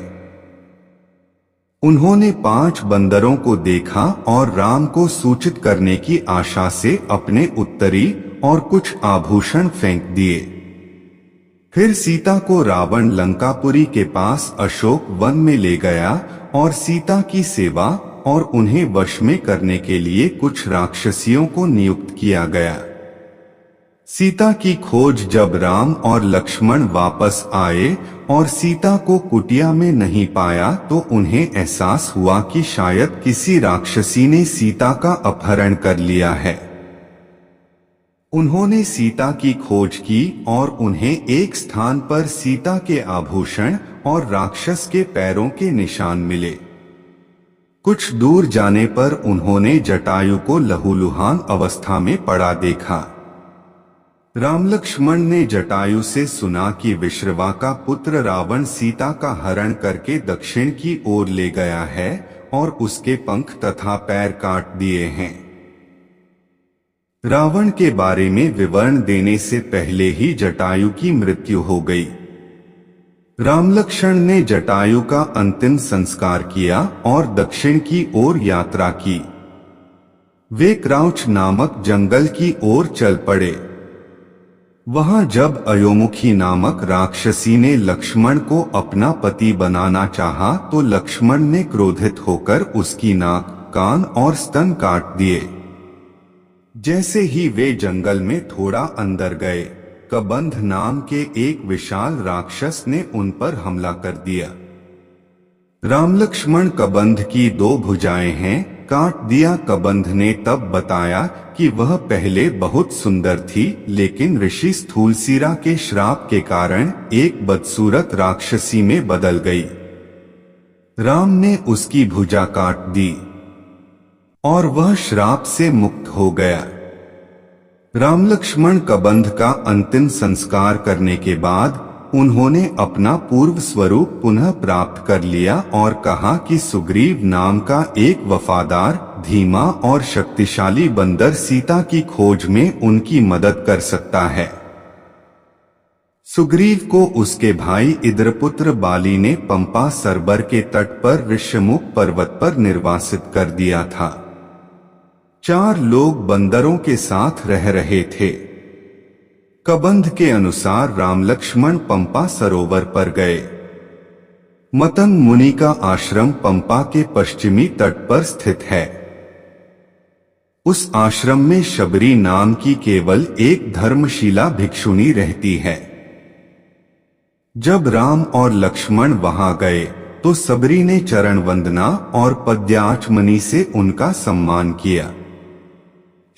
उन्होंने 5 बंदरों को देखा और राम को सूचित करने की आशा से अपने उत्तरी और कुछ आभूषण फेंक दिए। फिर सीता को रावण लंकापुरी के पास अशोक वन में ले गया और सीता की सेवा और उन्हें वश में करने के लिए कुछ राक्षसियों को नियुक्त किया गया। सीता की खोज जब राम और लक्ष्मण वापस आए और सीता को कुटिया में नहीं पाया तो उन्हें एहसास हुआ कि शायद किसी राक्षसी ने सीता का अपहरण कर लिया है। उन्होंने सीता की खोज की और उन्हें एक स्थान पर सीता के आभूषण और राक्षस के पैरों के निशान मिले। कुछ दूर जाने पर उन्होंने जटायु को लहूलुहान अवस्था में पड़ा देखा। राम लक्ष्मण ने जटायु से सुना कि विश्रवा का पुत्र रावण सीता का हरण करके दक्षिण की ओर ले गया है और उसके पंख तथा पैर काट दिए हैं। रावण के बारे में विवरण देने से पहले ही जटायु की मृत्यु हो गई। राम लक्ष्मण ने जटायु का अंतिम संस्कार किया और दक्षिण की ओर यात्रा की। वे क्राउच नामक जंगल की ओर चल पड़े। वहां जब अयोमुखी नामक राक्षसी ने लक्ष्मण को अपना पति बनाना चाहा तो लक्ष्मण ने क्रोधित होकर उसकी नाक, कान और स्तन काट दिए। जैसे ही वे जंगल में थोड़ा अंदर गए, कबंध नाम के एक विशाल राक्षस ने उन पर हमला कर दिया। राम लक्ष्मण कबंध की 2 भुजाएं हैं काट दिया। कबंध ने तब बताया कि वह पहले बहुत सुंदर थी, लेकिन ऋषि स्थूलसीरा के श्राप के कारण एक बदसूरत राक्षसी में बदल गई। राम ने उसकी भुजा काट दी और वह श्राप से मुक्त हो गया। राम लक्ष्मण कबंध का अंतिम संस्कार करने के बाद उन्होंने अपना पूर्व स्वरूप पुनः प्राप्त कर लिया और कहा कि सुग्रीव नाम का एक वफादार, धीमा और शक्तिशाली बंदर सीता की खोज में उनकी मदद कर सकता है। सुग्रीव को उसके भाई इंद्रपुत्र बाली ने पंपा सरोवर के तट पर ऋष्यमुख पर्वत पर निर्वासित कर दिया था। 4 लोग बंदरों के साथ रह रहे थे। कबंध के अनुसार राम लक्ष्मण पंपा सरोवर पर गए। मतंग मुनि का आश्रम पंपा के पश्चिमी तट पर स्थित है। उस आश्रम में शबरी नाम की केवल एक धर्मशीला भिक्षुणी रहती है। जब राम और लक्ष्मण वहां गए तो सबरी ने चरण वंदना और पद्याचमनी से उनका सम्मान किया।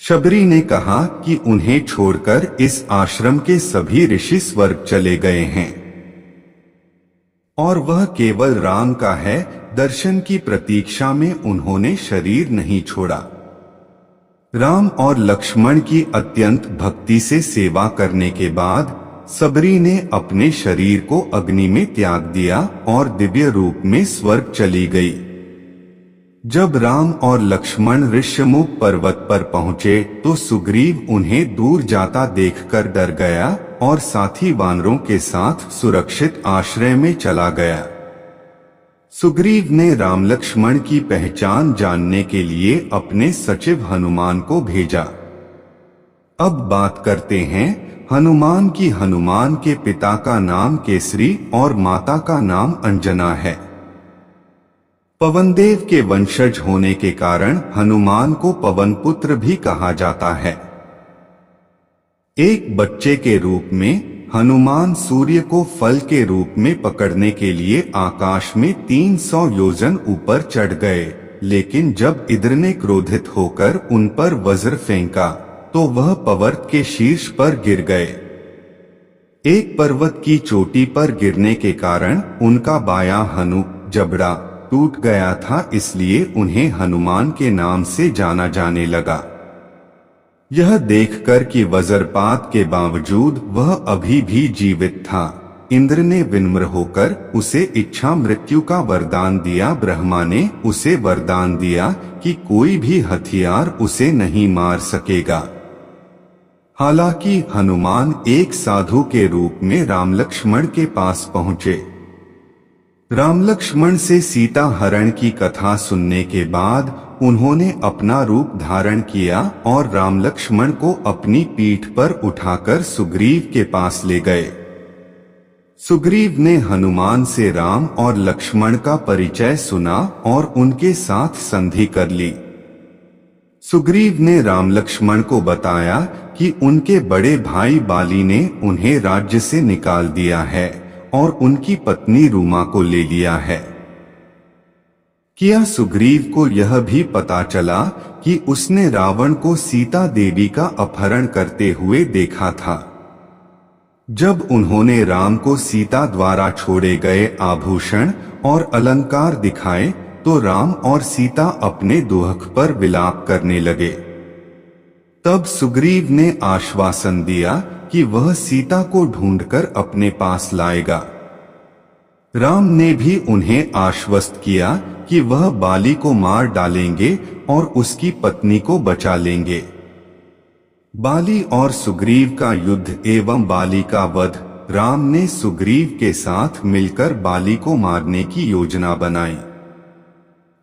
शबरी ने कहा कि उन्हें छोड़कर इस आश्रम के सभी ऋषि स्वर्ग चले गए हैं और वह केवल राम का है। दर्शन की प्रतीक्षा में उन्होंने शरीर नहीं छोड़ा। राम और लक्ष्मण की अत्यंत भक्ति से सेवा करने के बाद सबरी ने अपने शरीर को अग्नि में त्याग दिया और दिव्य रूप में स्वर्ग चली गई। जब राम और लक्ष्मण ऋष्यमुख पर्वत पर पहुंचे तो सुग्रीव उन्हें दूर जाता देखकर डर गया और साथी वानरों के साथ सुरक्षित आश्रय में चला गया। सुग्रीव ने राम लक्ष्मण की पहचान जानने के लिए अपने सचिव हनुमान को भेजा। अब बात करते हैं हनुमान की। हनुमान के पिता का नाम केसरी और माता का नाम अंजना है। पवनदेव के वंशज होने के कारण हनुमान को पवन पुत्र भी कहा जाता है। एक बच्चे के रूप में हनुमान सूर्य को फल के रूप में पकड़ने के लिए आकाश में 300 योजन ऊपर चढ़ गए, लेकिन जब इंद्र ने क्रोधित होकर उन पर वज्र फेंका तो वह पर्वत के शीर्ष पर गिर गए। एक पर्वत की चोटी पर गिरने के कारण उनका बायां हनु जबड़ा टूट गया था, इसलिए उन्हें हनुमान के नाम से जाना जाने लगा। यह देखकर कि वज्रपात के बावजूद वह अभी भी जीवित था, इंद्र ने विनम्र होकर उसे इच्छा मृत्यु का वरदान दिया। ब्रह्मा ने उसे वरदान दिया कि कोई भी हथियार उसे नहीं मार सकेगा। हालांकि हनुमान एक साधु के रूप में राम लक्ष्मण के पास पहुंचे। राम लक्ष्मण से सीता हरण की कथा सुनने के बाद उन्होंने अपना रूप धारण किया और राम लक्ष्मण को अपनी पीठ पर उठाकर सुग्रीव के पास ले गए। सुग्रीव ने हनुमान से राम और लक्ष्मण का परिचय सुना और उनके साथ संधि कर ली। सुग्रीव ने राम लक्ष्मण को बताया कि उनके बड़े भाई बाली ने उन्हें राज्य से निकाल दिया है और उनकी पत्नी रूमा को ले लिया है। क्या सुग्रीव को यह भी पता चला कि उसने रावण को सीता देवी का अपहरण करते हुए देखा था। जब उन्होंने राम को सीता द्वारा छोड़े गए आभूषण और अलंकार दिखाए तो राम और सीता अपने दुख पर विलाप करने लगे। तब सुग्रीव ने आश्वासन दिया कि वह सीता को ढूंढकर अपने पास लाएगा। राम ने भी उन्हें आश्वस्त किया कि वह बाली को मार डालेंगे और उसकी पत्नी को बचा लेंगे। बाली और सुग्रीव का युद्ध एवं बाली का वध। राम ने सुग्रीव के साथ मिलकर बाली को मारने की योजना बनाई।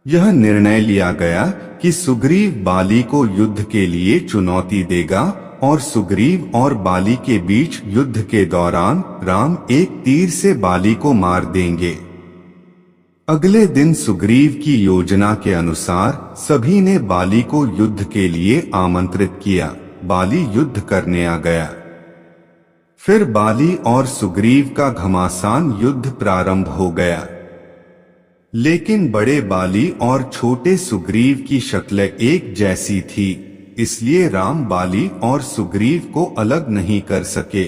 यह निर्णय लिया गया कि सुग्रीव बाली को युद्ध के लिए चुनौती देगा और सुग्रीव और बाली के बीच युद्ध के दौरान राम एक तीर से बाली को मार देंगे। अगले दिन सुग्रीव की योजना के अनुसार सभी ने बाली को युद्ध के लिए आमंत्रित किया। बाली युद्ध करने आ गया। फिर बाली और सुग्रीव का घमासान युद्ध प्रारंभ हो गया। लेकिन बड़े बाली और छोटे सुग्रीव की शक्लें एक जैसी थी, इसलिए राम बाली और सुग्रीव को अलग नहीं कर सके।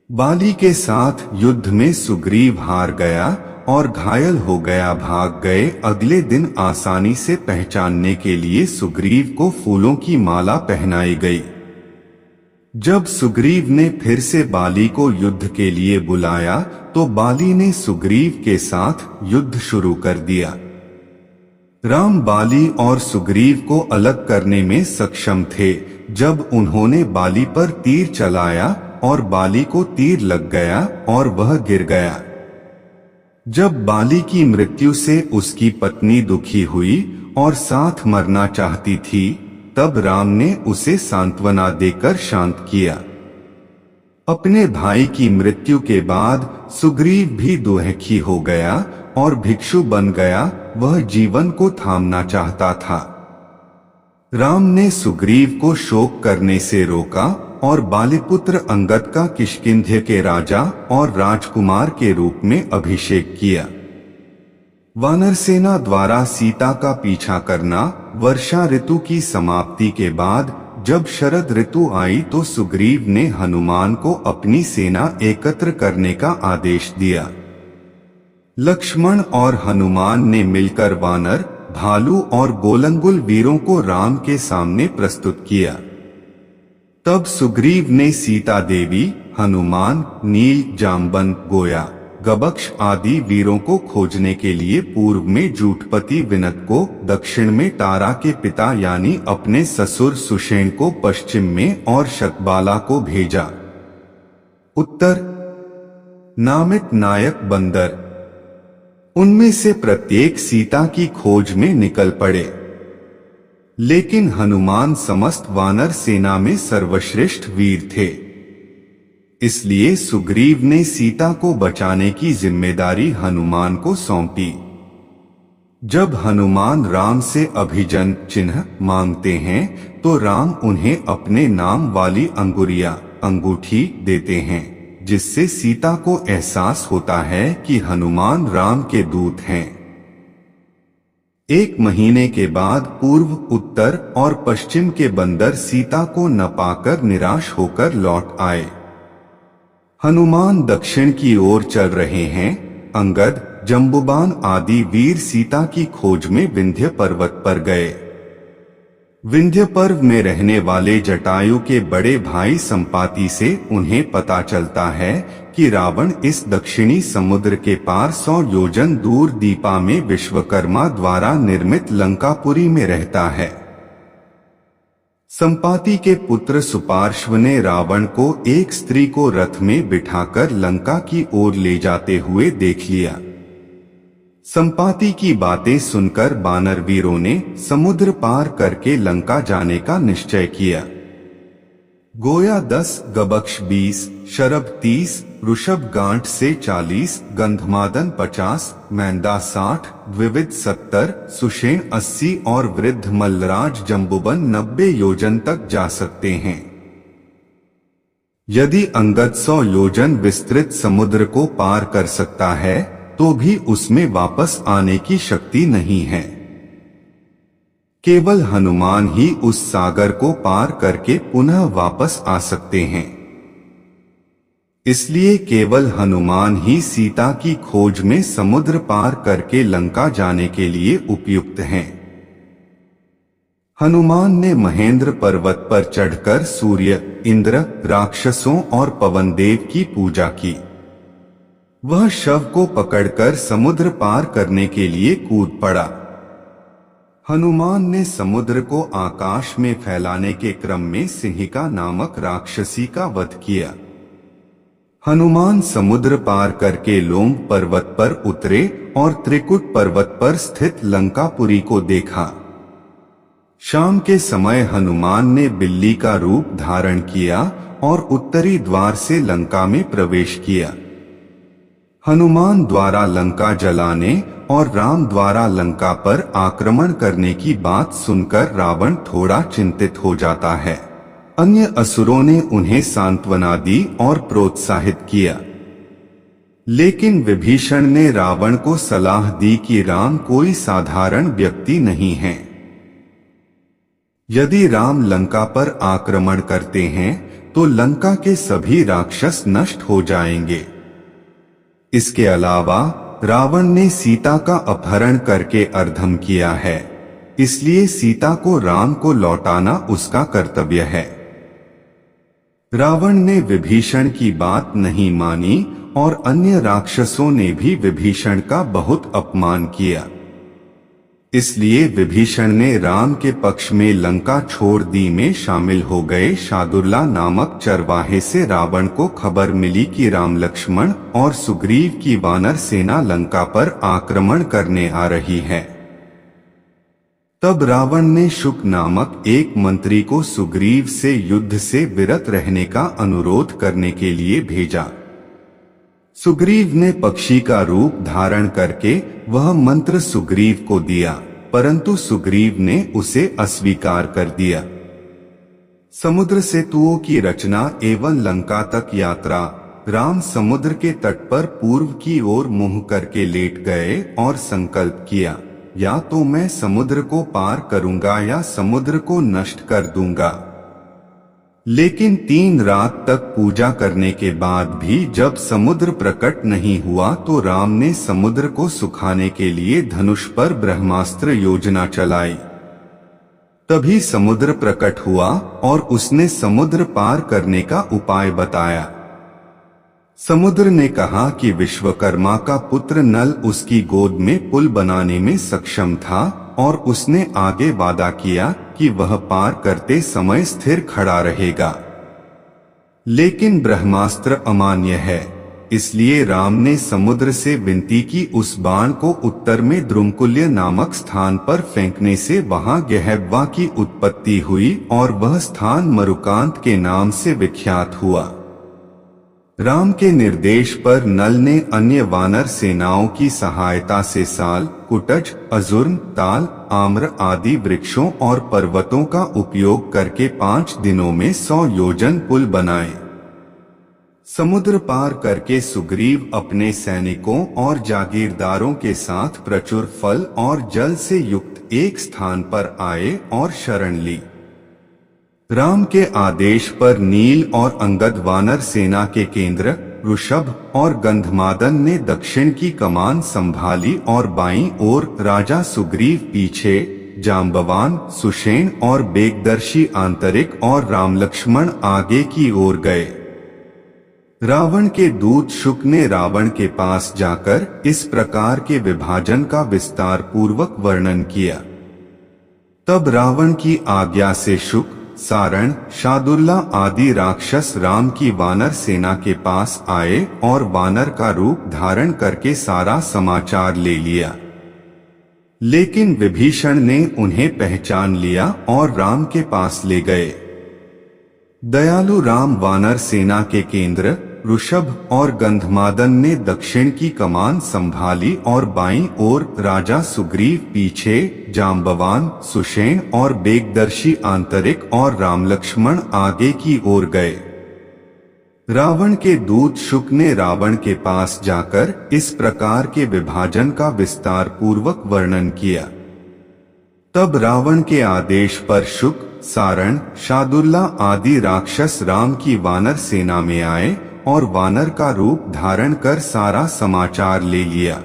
बाली के साथ युद्ध में सुग्रीव हार गया और घायल हो गया, भाग गए। अगले दिन आसानी से पहचानने के लिए सुग्रीव को फूलों की माला पहनाई गई। जब सुग्रीव ने फिर से बाली को युद्ध के लिए बुलाया तो बाली ने सुग्रीव के साथ युद्ध शुरू कर दिया। राम बाली और सुग्रीव को अलग करने में सक्षम थे। जब उन्होंने बाली पर तीर चलाया और बाली को तीर लग गया और वह गिर गया। जब बाली की मृत्यु से उसकी पत्नी दुखी हुई और साथ मरना चाहती थी तब राम ने उसे सांत्वना देकर शांत किया। अपने भाई की मृत्यु के बाद सुग्रीव भी दुखी हो गया और भिक्षु बन गया। वह जीवन को थामना चाहता था। राम ने सुग्रीव को शोक करने से रोका और बालीपुत्र अंगद का किष्किंध्य के राजा और राजकुमार के रूप में अभिषेक किया। वानर सेना द्वारा सीता का पीछा करना। वर्षा ऋतु की समाप्ति के बाद जब शरद ऋतु आई तो सुग्रीव ने हनुमान को अपनी सेना एकत्र करने का आदेश दिया। लक्ष्मण और हनुमान ने मिलकर वानर, भालू और गोलंगुल वीरों को राम के सामने प्रस्तुत किया। तब सुग्रीव ने सीता देवी, हनुमान, नील, जाम्बन, गोया, गबक्ष आदि वीरों को खोजने के लिए पूर्व में जूटपति विनत को, दक्षिण में तारा के पिता यानी अपने ससुर सुषेण को, पश्चिम में और शतबाला को भेजा। उत्तर नामित नायक बंदर, उनमें से प्रत्येक सीता की खोज में निकल पड़े। लेकिन हनुमान समस्त वानर सेना में सर्वश्रेष्ठ वीर थे। इसलिए सुग्रीव ने सीता को बचाने की जिम्मेदारी हनुमान को सौंपी। जब हनुमान राम से अभिजन चिन्ह मांगते हैं तो राम उन्हें अपने नाम वाली अंगूठी देते हैं, जिससे सीता को एहसास होता है कि हनुमान राम के दूत हैं। 1 महीने के बाद पूर्व, उत्तर और पश्चिम के बंदर सीता को न पाकर निराश होकर लौट आए। हनुमान दक्षिण की ओर चल रहे हैं। अंगद, जम्बुबान आदि वीर सीता की खोज में विंध्य पर्वत पर गए। विंध्य पर्व में रहने वाले जटायु के बड़े भाई संपाति से उन्हें पता चलता है कि रावण इस दक्षिणी समुद्र के पार 100 योजन दूर दीपा में विश्वकर्मा द्वारा निर्मित लंकापुरी में रहता है। संपाति के पुत्र सुपार्श्व ने रावण को एक स्त्री को रथ में बिठाकर लंका की ओर ले जाते हुए देख लिया। संपाति की बातें सुनकर बानर वीरों ने समुद्र पार करके लंका जाने का निश्चय किया। गोया 10, गबक्ष 20, शरभ 30, ऋषभ गांठ से 40, गंधमादन 50, मैंदा 60, द्विविद 70, सुषेण 80 और वृद्ध मल्लराज जम्बुबन 90 योजन तक जा सकते हैं। यदि अंगद 100 योजन विस्तृत समुद्र को पार कर सकता है तो भी उसमें वापस आने की शक्ति नहीं है। केवल हनुमान ही उस सागर को पार करके पुनः वापस आ सकते हैं। इसलिए केवल हनुमान ही सीता की खोज में समुद्र पार करके लंका जाने के लिए उपयुक्त हैं। हनुमान ने महेंद्र पर्वत पर चढ़कर सूर्य, इंद्र, राक्षसों और पवन देव की पूजा की। वह शव को पकड़कर समुद्र पार करने के लिए कूद पड़ा। हनुमान ने समुद्र को आकाश में फैलाने के क्रम में सिंहिका नामक राक्षसी का वध किया। हनुमान समुद्र पार करके लोम पर्वत पर उतरे और त्रिकुट पर्वत पर स्थित लंकापुरी को देखा। शाम के समय हनुमान ने बिल्ली का रूप धारण किया और उत्तरी द्वार से लंका में प्रवेश किया। हनुमान द्वारा लंका जलाने और राम द्वारा लंका पर आक्रमण करने की बात सुनकर रावण थोड़ा चिंतित हो जाता है। अन्य असुरों ने उन्हें सांत्वना दी और प्रोत्साहित किया। लेकिन विभीषण ने रावण को सलाह दी कि राम कोई साधारण व्यक्ति नहीं है। यदि राम लंका पर आक्रमण करते हैं तो लंका के सभी राक्षस नष्ट हो जाएंगे। इसके अलावा रावण ने सीता का अपहरण करके अधर्म किया है, इसलिए सीता को राम को लौटाना उसका कर्तव्य है। रावण ने विभीषण की बात नहीं मानी और अन्य राक्षसों ने भी विभीषण का बहुत अपमान किया। इसलिए विभीषण ने राम के पक्ष में लंका छोड़ दी में शामिल हो गए। शार्दूल नामक चरवाहे से रावण को खबर मिली कि राम, लक्ष्मण और सुग्रीव की वानर सेना लंका पर आक्रमण करने आ रही है। तब रावण ने शुक नामक एक मंत्री को सुग्रीव से युद्ध से विरत रहने का अनुरोध करने के लिए भेजा। सुग्रीव ने पक्षी का रूप धारण करके वह मंत्र सुग्रीव को दिया, परंतु सुग्रीव ने उसे अस्वीकार कर दिया। समुद्र सेतुओं की रचना एवं लंका तक यात्रा। राम समुद्र के तट पर पूर्व की ओर मुंह करके लेट गए और संकल्प किया, या तो मैं समुद्र को पार करूंगा या समुद्र को नष्ट कर दूंगा। लेकिन 3 रात तक पूजा करने के बाद भी जब समुद्र प्रकट नहीं हुआ तो राम ने समुद्र को सुखाने के लिए धनुष पर ब्रह्मास्त्र योजना चलाई। तभी समुद्र प्रकट हुआ और उसने समुद्र पार करने का उपाय बताया। समुद्र ने कहा कि विश्वकर्मा का पुत्र नल उसकी गोद में पुल बनाने में सक्षम था और उसने आगे वादा किया कि वह पार करते समय स्थिर खड़ा रहेगा। लेकिन ब्रह्मास्त्र अमान्य है, इसलिए राम ने समुद्र से विनती की उस बाण को उत्तर में द्रुमकुल्य नामक स्थान पर फेंकने से वहां गहब्वा की उत्पत्ति हुई और वह स्थान मरुकांत के नाम से विख्यात हुआ। राम के निर्देश पर नल ने अन्य वानर सेनाओं की सहायता से साल, कुटज, अजुर्न, ताल, आम्र आदि वृक्षों और पर्वतों का उपयोग करके 5 दिनों में 100 योजन पुल बनाए। समुद्र पार करके सुग्रीव अपने सैनिकों और जागीरदारों के साथ प्रचुर फल और जल से युक्त एक स्थान पर आए और शरण ली। राम के आदेश पर नील और अंगद वानर सेना के केंद्र ऋषभ और गंधमादन ने दक्षिण की कमान संभाली और बाईं ओर राजा सुग्रीव पीछे, जाम्बवान, सुषेण और बेगदर्शी आंतरिक और राम लक्ष्मण आगे की ओर गए। रावण के दूत शुक ने रावण के पास जाकर इस प्रकार के विभाजन का विस्तार पूर्वक वर्णन किया। तब रावण की आज्ञा से शुक, सारण, शार्दूल आदि राक्षस राम की वानर सेना के पास आए और वानर का रूप धारण करके सारा समाचार ले लिया। लेकिन विभीषण ने उन्हें पहचान लिया और राम के पास ले गए। दयालु राम वानर सेना के केंद्र ऋषभ और गंधमादन ने दक्षिण की कमान संभाली और बाईं ओर राजा सुग्रीव पीछे, जाम्बवान, सुषेण और बेगदर्शी आंतरिक और राम लक्ष्मण आगे की ओर गए। रावण के दूत शुक ने रावण के पास जाकर इस प्रकार के विभाजन का विस्तार पूर्वक वर्णन किया। तब रावण के आदेश पर शुक, सारण, शार्दूल आदि राक्षस राम की वानर सेना में आए और वानर का रूप धारण कर सारा समाचार ले लिया।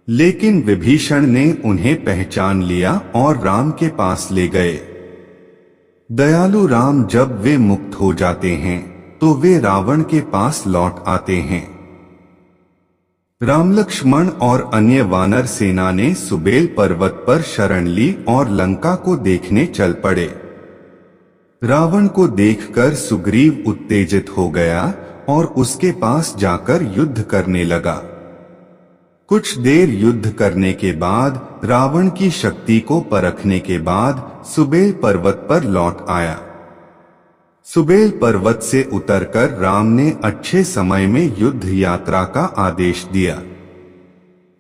लेकिन विभीषण ने उन्हें पहचान लिया और राम के पास ले गए। दयालु राम जब वे मुक्त हो जाते हैं तो वे रावण के पास लौट आते हैं। राम लक्ष्मण और अन्य वानर सेना ने सुबेल पर्वत पर शरण ली और लंका को देखने चल पड़े। रावण को देखकर सुग्रीव उत्तेजित हो गया और उसके पास जाकर युद्ध करने लगा। कुछ देर युद्ध करने के बाद रावण की शक्ति को परखने के बाद सुबेल पर्वत पर लौट आया। सुबेल पर्वत से उतरकर राम ने अच्छे समय में युद्ध यात्रा का आदेश दिया।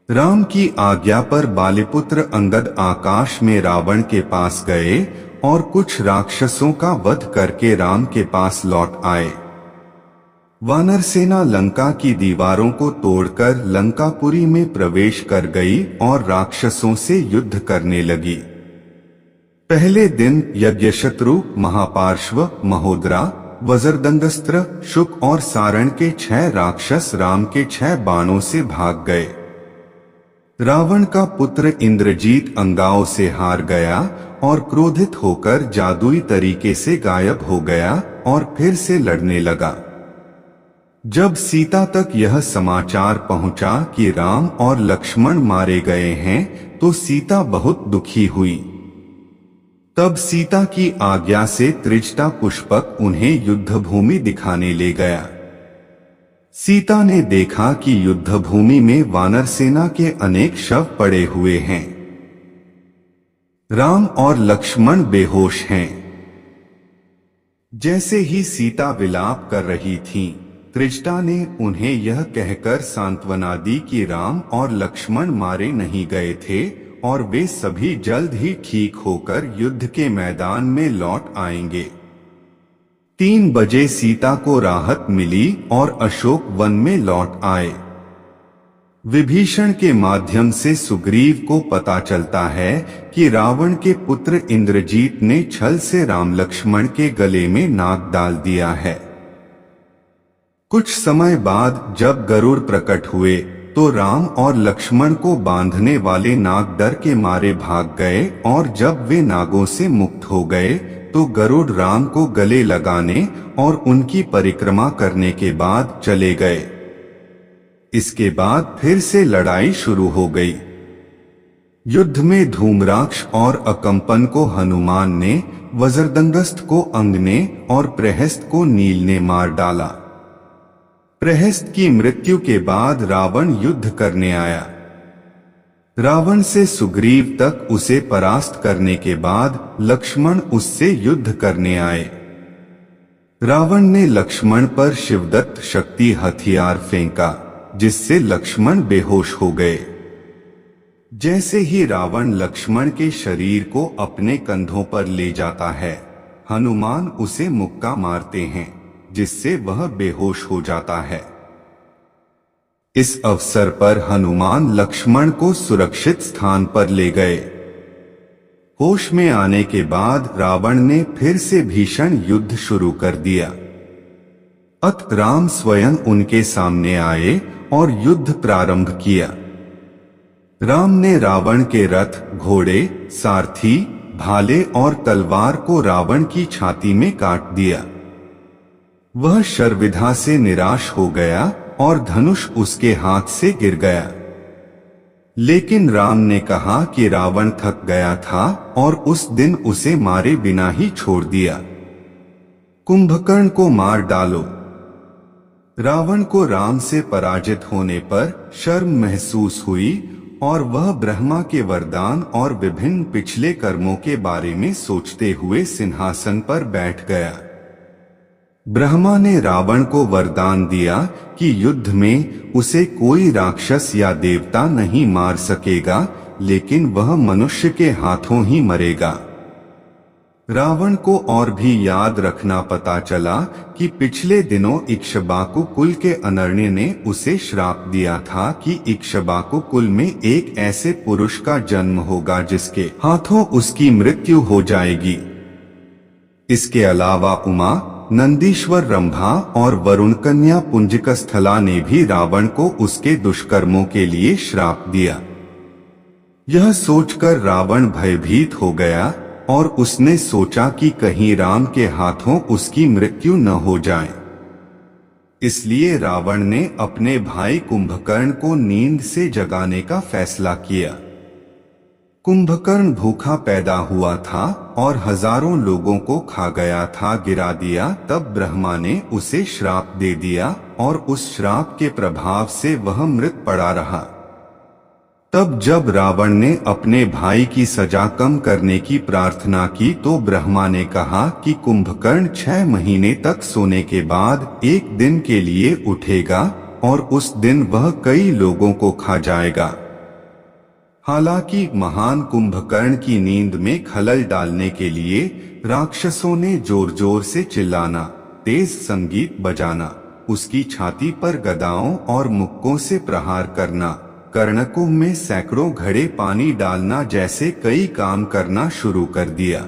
राम की आज्ञा पर बालीपुत्र अंगद आकाश में रावण के पास गए और कुछ राक्षसों का वध करके राम के पास लौट आए। वानर सेना लंका की दीवारों को तोड़कर लंकापुरी में प्रवेश कर गई और राक्षसों से युद्ध करने लगी। पहले दिन यज्ञशत्रु, महापार्श्व, महोदरा, वज्रदंडस्त्र, शुक और सारण के 6 राक्षस राम के 6 बाणों से भाग गए। रावण का पुत्र इंद्रजीत अंगाओं से हार गया और क्रोधित होकर जादुई तरीके से गायब हो गया और फिर से लड़ने लगा। जब सीता तक यह समाचार पहुंचा कि राम और लक्ष्मण मारे गए हैं तो सीता बहुत दुखी हुई। तब सीता की आज्ञा से त्रिजटा पुष्पक उन्हें युद्धभूमि दिखाने ले गया। सीता ने देखा कि युद्धभूमि में वानर सेना के अनेक शव पड़े हुए हैं। राम और लक्ष्मण बेहोश हैं। जैसे ही सीता विलाप कर रही थीं, त्रिजटा ने उन्हें यह कहकर सांत्वना दी कि राम और लक्ष्मण मारे नहीं गए थे और वे सभी जल्द ही ठीक होकर युद्ध के मैदान में लौट आएंगे। 3 बजे सीता को राहत मिली और अशोक वन में लौट आए। विभीषण के माध्यम से सुग्रीव को पता चलता है कि रावण के पुत्र इंद्रजीत ने छल से राम लक्ष्मण के गले में नाग डाल दिया है। कुछ समय बाद जब गरुड़ प्रकट हुए तो राम और लक्ष्मण को बांधने वाले नाग डर के मारे भाग गए और जब वे नागों से मुक्त हो गए तो गरुड़ राम को गले लगाने और उनकी परिक्रमा करने के बाद चले गए। इसके बाद फिर से लड़ाई शुरू हो गई। युद्ध में धूम्राक्ष और अकंपन को हनुमान ने, वज्रदंगस्थ को अंग ने और प्रहस्त को नील ने मार डाला। प्रहस्त की मृत्यु के बाद रावण युद्ध करने आया। रावण से सुग्रीव तक उसे परास्त करने के बाद लक्ष्मण उससे युद्ध करने आए। रावण ने लक्ष्मण पर शिवदत्त शक्ति हथियार फेंका, जिससे लक्ष्मण बेहोश हो गए। जैसे ही रावण लक्ष्मण के शरीर को अपने कंधों पर ले जाता है, हनुमान उसे मुक्का मारते हैं, जिससे वह बेहोश हो जाता है। इस अवसर पर हनुमान लक्ष्मण को सुरक्षित स्थान पर ले गए। होश में आने के बाद रावण ने फिर से भीषण युद्ध शुरू कर दिया। अत राम स्वयं उनके सामने आए और युद्ध प्रारंभ किया। राम ने रावण के रथ, घोड़े, सारथी, भाले और तलवार को रावण की छाती में काट दिया। वह शरविधा से निराश हो गया और धनुष उसके हाथ से गिर गया। लेकिन राम ने कहा कि रावण थक गया था और उस दिन उसे मारे बिना ही छोड़ दिया। कुंभकर्ण को मार डालो। रावण को राम से पराजित होने पर शर्म महसूस हुई और वह ब्रह्मा के वरदान और विभिन्न पिछले कर्मों के बारे में सोचते हुए सिंहासन पर बैठ गया। ब्रह्मा ने रावण को वरदान दिया कि युद्ध में उसे कोई राक्षस या देवता नहीं मार सकेगा, लेकिन वह मनुष्य के हाथों ही मरेगा। रावण को और भी याद रखना पता चला कि पिछले दिनों इक्ष्वाकु कुल के अनर्ण्य ने उसे श्राप दिया था कि इक्ष्वाकु कुल में एक ऐसे पुरुष का जन्म होगा जिसके हाथों उसकी मृत्यु हो जाएगी। इसके अलावा उमा, नंदीश्वर रंभा और वरुण कन्या पुंजिकस्थला ने भी रावण को उसके दुष्कर्मों के लिए श्राप दिया। यह सोचकर रावण भयभीत हो गया और उसने सोचा कि कहीं राम के हाथों उसकी मृत्यु न हो जाए। इसलिए रावण ने अपने भाई कुंभकर्ण को नींद से जगाने का फैसला किया। कुंभकर्ण भूखा पैदा हुआ था और हजारों लोगों को खा गया था, गिरा दिया। तब ब्रह्मा ने उसे श्राप दे दिया और उस श्राप के प्रभाव से वह मृत पड़ा रहा। तब जब रावण ने अपने भाई की सजा कम करने की प्रार्थना की तो ब्रह्मा ने कहा कि कुंभकर्ण 6 महीने तक सोने के बाद एक दिन के लिए उठेगा और उस दिन वह कई लोगों को खा जाएगा। हालांकि महान कुंभकर्ण की नींद में खलल डालने के लिए राक्षसों ने जोर जोर से चिल्लाना, तेज संगीत बजाना, उसकी छाती पर गदाओं और मुक्कों से प्रहार करना, कर्णकुंभ में सैकड़ों घड़े पानी डालना जैसे कई काम करना शुरू कर दिया।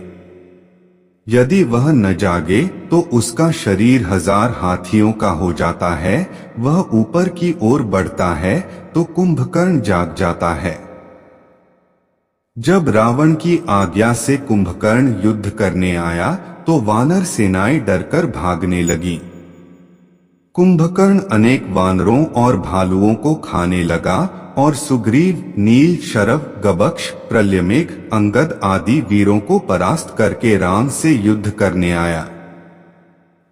यदि वह न जागे तो उसका शरीर 1000 हाथियों का हो जाता है। वह ऊपर की ओर बढ़ता है तो कुंभकर्ण जाग जाता है। जब रावण की आज्ञा से कुंभकर्ण युद्ध करने आया तो वानर सेनाएं डरकर भागने लगी। कुंभकर्ण अनेक वानरों और भालुओं को खाने लगा और सुग्रीव, नील, शरभ, गबक्ष, प्रल्यमेघ, अंगद आदि वीरों को परास्त करके राम से युद्ध करने आया।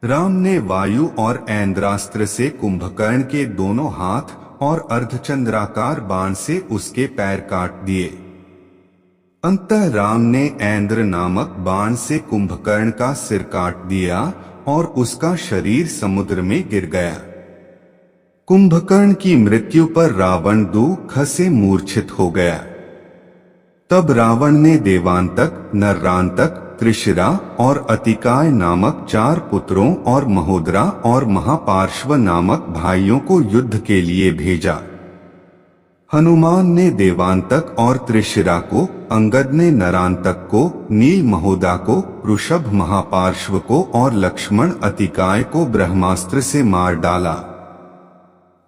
राम ने वायु और ऐन्द्रास्त्र से कुंभकर्ण के दोनों हाथ और अर्धचंद्राकार बाण से उसके पैर काट दिए। अंततः राम ने ऐन्द्र नामक बाण से कुंभकर्ण का सिर काट दिया और उसका शरीर समुद्र में गिर गया। कुंभकर्ण की मृत्यु पर रावण दुख से मूर्छित हो गया। तब रावण ने देवांतक, नरांतक, त्रिशिरा और अतिकाय नामक 4 पुत्रों और महोदरा और महापार्श्व नामक भाइयों को युद्ध के लिए भेजा। हनुमान ने देवांतक और त्रिशिरा को, अंगद ने नरांतक को, नील महोदा को, वृषभ महापार्श्व को और लक्ष्मण अतिकाय को ब्रह्मास्त्र से मार डाला।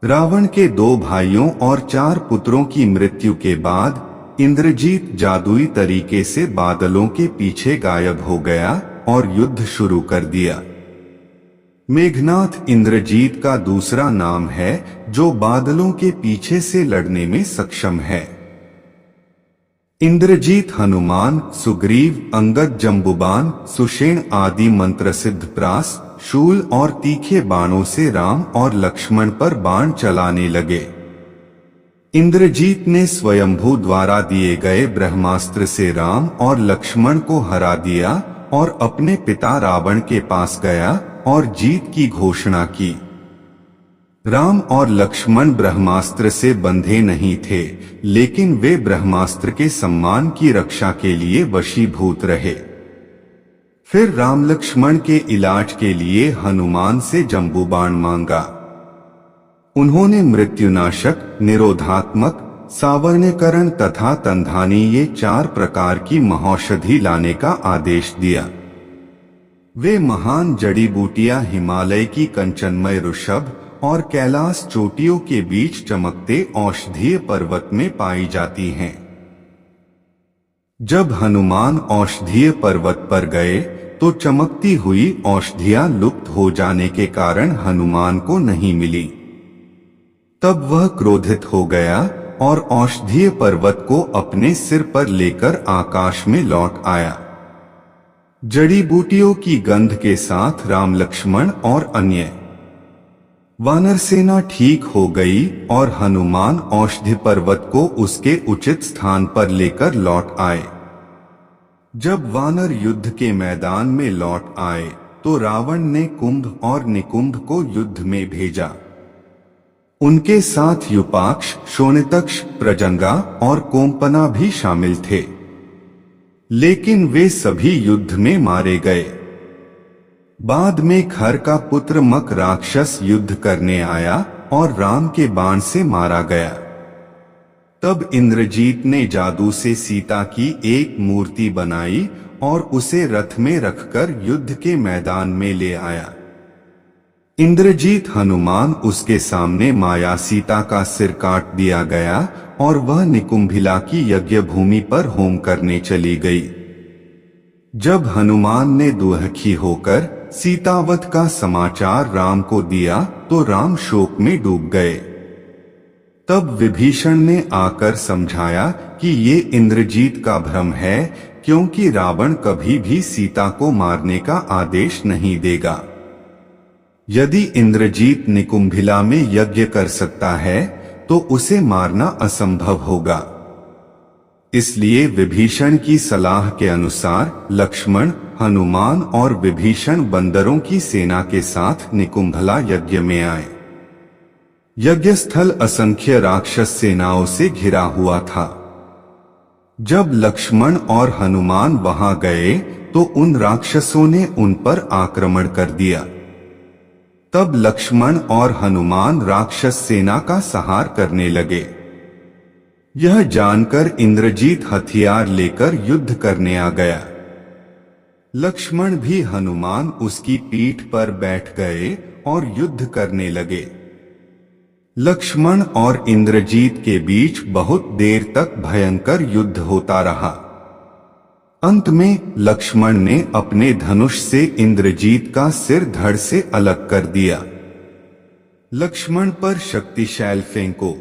रावण के 2 भाइयों और 4 पुत्रों की मृत्यु के बाद इंद्रजीत जादुई तरीके से बादलों के पीछे गायब हो गया और युद्ध शुरू कर दिया। मेघनाथ इंद्रजीत का दूसरा नाम है जो बादलों के पीछे से लड़ने में सक्षम है। इंद्रजीत हनुमान, सुग्रीव, अंगद, जम्बुबान, सुषेण आदि मंत्रसिद्ध प्रास, शूल और तीखे बाणों से राम और लक्ष्मण पर बाण चलाने लगे। इंद्रजीत ने स्वयंभू द्वारा दिए गए ब्रह्मास्त्र से राम और लक्ष्मण को हरा दिया और अपने पिता रावण के पास गया और जीत की घोषणा की। राम और लक्ष्मण ब्रह्मास्त्र से बंधे नहीं थे, लेकिन वे ब्रह्मास्त्र के सम्मान की रक्षा के लिए वशीभूत रहे। फिर राम लक्ष्मण के इलाज के लिए हनुमान से जम्बूबाण मांगा। उन्होंने मृत्युनाशक, निरोधात्मक, सावर्ण्यकरण तथा तंधानी ये 4 प्रकार की महौषधि लाने का आदेश दिया। वे महान जड़ी बूटियां हिमालय की कंचनमय ऋषभ और कैलाश चोटियों के बीच चमकते औषधीय पर्वत में पाई जाती हैं। जब हनुमान औषधीय पर्वत पर गए तो चमकती हुई औषधियां लुप्त हो जाने के कारण हनुमान को नहीं मिली। तब वह क्रोधित हो गया और औषधीय पर्वत को अपने सिर पर लेकर आकाश में लौट आया। जड़ी बूटियों की गंध के साथ राम, लक्ष्मण और अन्य वानर सेना ठीक हो गई और हनुमान औषधि पर्वत को उसके उचित स्थान पर लेकर लौट आए। जब वानर युद्ध के मैदान में लौट आए तो रावण ने कुंभ और निकुंभ को युद्ध में भेजा। उनके साथ युपाक्ष, शोणितक्ष, प्रजंगा और कोम्पना भी शामिल थे, लेकिन वे सभी युद्ध में मारे गए। बाद में खर का पुत्र मक राक्षस युद्ध करने आया और राम के बाण से मारा गया। तब इंद्रजीत ने जादू से सीता की एक मूर्ति बनाई और उसे रथ में रखकर युद्ध के मैदान में ले आया। इंद्रजीत हनुमान उसके सामने माया सीता का सिर काट दिया गया और वह निकुंभिला की यज्ञ भूमि पर होम करने चली गई। जब हनुमान ने दुखी होकर सीतावध का समाचार राम को दिया तो राम शोक में डूब गए। तब विभीषण ने आकर समझाया कि ये इंद्रजीत का भ्रम है, क्योंकि रावण कभी भी सीता को मारने का आदेश नहीं देगा। यदि इंद्रजीत निकुंभिला में यज्ञ कर सकता है तो उसे मारना असंभव होगा। इसलिए विभीषण की सलाह के अनुसार लक्ष्मण, हनुमान और विभीषण बंदरों की सेना के साथ निकुंभला यज्ञ में आए। यज्ञस्थल असंख्य राक्षस सेनाओं से घिरा हुआ था। जब लक्ष्मण और हनुमान वहां गए तो उन राक्षसों ने उन पर आक्रमण कर दिया। तब लक्ष्मण और हनुमान राक्षस सेना का संहार करने लगे। यह जानकर इंद्रजीत हथियार लेकर युद्ध करने आ गया। लक्ष्मण भी हनुमान उसकी पीठ पर बैठ गए और युद्ध करने लगे। लक्ष्मण और इंद्रजीत के बीच बहुत देर तक भयंकर युद्ध होता रहा। अंत में लक्ष्मण ने अपने धनुष से इंद्रजीत का सिर धड़ से अलग कर दिया। लक्ष्मण पर शक्तिशाल फेंको।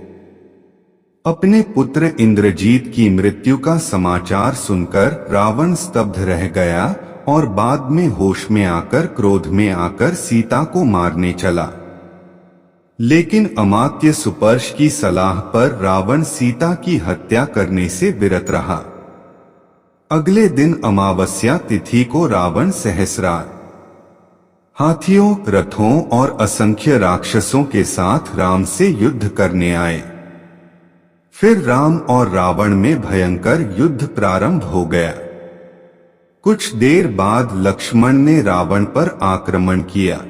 अपने पुत्र इंद्रजीत की मृत्यु का समाचार सुनकर रावण स्तब्ध रह गया और बाद में होश में आकर क्रोध में आकर सीता को मारने चला। लेकिन अमात्य सुपर्श की सलाह पर रावण सीता की हत्या करने से विरत रहा। अगले दिन अमावस्या तिथि को रावण सहस्रार हाथियों, रथों और असंख्य राक्षसों के साथ राम से युद्ध करने आए। फिर राम और रावण में भयंकर युद्ध प्रारंभ हो गया। कुछ देर बाद लक्ष्मण ने रावण पर आक्रमण किया।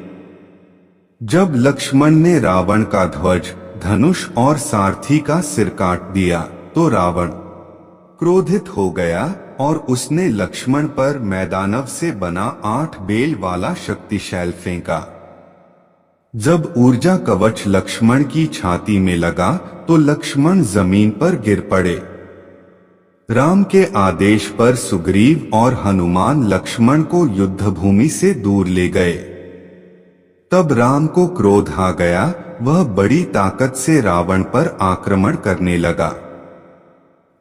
जब लक्ष्मण ने रावण का ध्वज, धनुष और सारथी का सिर काट दिया तो रावण क्रोधित हो गया और उसने लक्ष्मण पर मैदानव से बना 8 बेल वाला शक्तिशैल फेंका। जब ऊर्जा कवच लक्ष्मण की छाती में लगा तो लक्ष्मण जमीन पर गिर पड़े। राम के आदेश पर सुग्रीव और हनुमान लक्ष्मण को युद्ध भूमि से दूर ले गए। तब राम को क्रोध आ गया, वह बड़ी ताकत से रावण पर आक्रमण करने लगा।